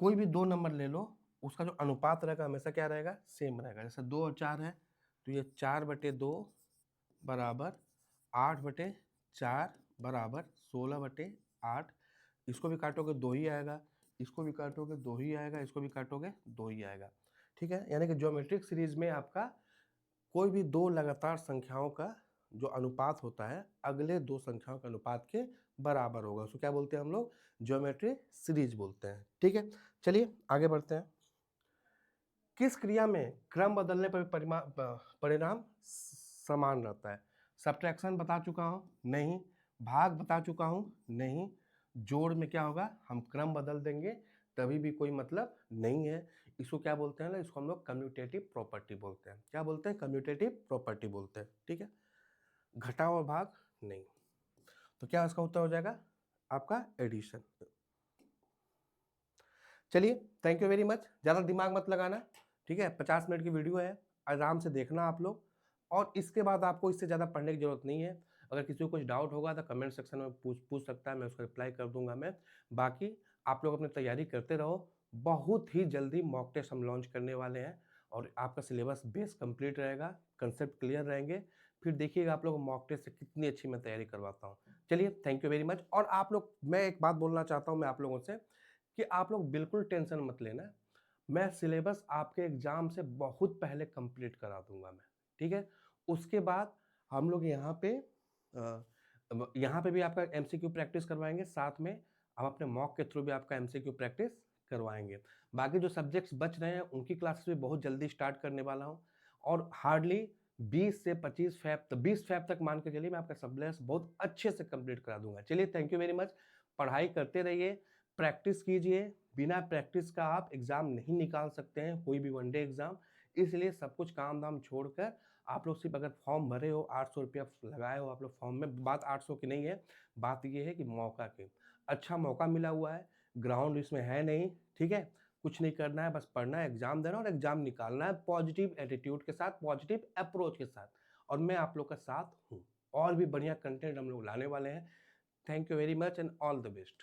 कोई भी 2 नंबर ले लो, उसका जो अनुपात रहेगा हमेशा क्या रहेगा, सेम रहेगा। जैसे 2 और 4 है तो ये 4/2 बराबर 8/4 बराबर 16/8। इसको भी काटोगे 2 ही आएगा, इसको भी काटोगे 2 ही आएगा, इसको भी काटोगे 2 ही आएगा, ठीक है। यानी कि ज्योमेट्रिक सीरीज में आपका कोई भी 2 लगातार संख्याओं का जो अनुपात होता है अगले 2 संख्याओं के अनुपात के बराबर होगा, उसको क्या बोलते हैं हम लोग, ज्योमेट्री सीरीज बोलते हैं, ठीक है। चलिए आगे बढ़ते हैं। किस क्रिया में क्रम बदलने पर परिणाम समान रहता है। सब्ट्रैक्शन बता चुका हूं, नहीं। भाग बता चुका हूं, नहीं। जोड़ में क्या होगा, हम क्रम बदल देंगे तभी भी कोई मतलब नहीं है। इसको क्या बोलते हैं ना, इसको हम लोग कम्यूटेटिव प्रॉपर्टी बोलते हैं। क्या बोलते हैं, कम्यूटेटिव प्रॉपर्टी बोलते हैं, ठीक है। घटाव और भाग नहीं, तो क्या इसका उत्तर हो जाएगा आपका एडिशन। चलिए थैंक यू वेरी मच। ज़्यादा दिमाग मत लगाना, ठीक है। 50 मिनट की वीडियो है, आराम से देखना आप लोग, और इसके बाद आपको इससे ज़्यादा पढ़ने की जरूरत नहीं है। अगर किसी को कुछ डाउट होगा तो कमेंट सेक्शन में पूछ सकता है, मैं उसका रिप्लाई कर दूंगा मैं। बाकी आप लोग अपनी तैयारी करते रहो, बहुत ही जल्दी मॉक टेस्ट हम लॉन्च करने वाले हैं और आपका सिलेबस बेस कंप्लीट रहेगा, कंसेप्ट क्लियर रहेंगे। फिर देखिएगा आप लोग मॉक टेस्ट से कितनी अच्छी मैं तैयारी करवाता हूँ। चलिए थैंक यू वेरी मच। और आप लोग, मैं एक बात बोलना चाहता हूँ मैं आप लोगों से कि आप लोग बिल्कुल टेंशन मत लेना, मैं सिलेबस आपके एग्जाम से बहुत पहले कंप्लीट करा दूंगा मैं, ठीक है। उसके बाद हम लोग यहाँ पे भी आपका एमसीक्यू प्रैक्टिस करवाएंगे, साथ में हम अपने मॉक के थ्रू भी आपका एमसीक्यू प्रैक्टिस करवाएंगे। बाकी जो सब्जेक्ट्स बच रहे हैं उनकी क्लासेस भी बहुत जल्दी स्टार्ट करने वाला हूँ, और हार्डली 20 से 25 फैब तक, 20 फैब तक मान के चलिए मैं आपका सिलेबस बहुत अच्छे से कंप्लीट करा दूंगा। चलिए थैंक यू वेरी मच। पढ़ाई करते रहिए, प्रैक्टिस कीजिए, बिना प्रैक्टिस का आप एग्जाम नहीं निकाल सकते हैं, कोई भी वनडे एग्जाम। इसलिए सब कुछ काम धाम छोड़कर आप लोग सिर्फ अगर फॉर्म भरे हो, 800 रुपया लगाए हो आप लोग फॉर्म में, बात 800 की नहीं है, बात ये है कि मौका की, अच्छा मौका मिला हुआ है, ग्राउंड इसमें है नहीं, ठीक है। कुछ नहीं करना है, बस पढ़ना है, एग्जाम देना और एग्जाम निकालना है पॉजिटिव एटीट्यूड के साथ, पॉजिटिव अप्रोच के साथ, और मैं आप लोग का साथ हूँ। और भी बढ़िया कंटेंट हम लोग लाने वाले हैं। Thank you very much and all the best.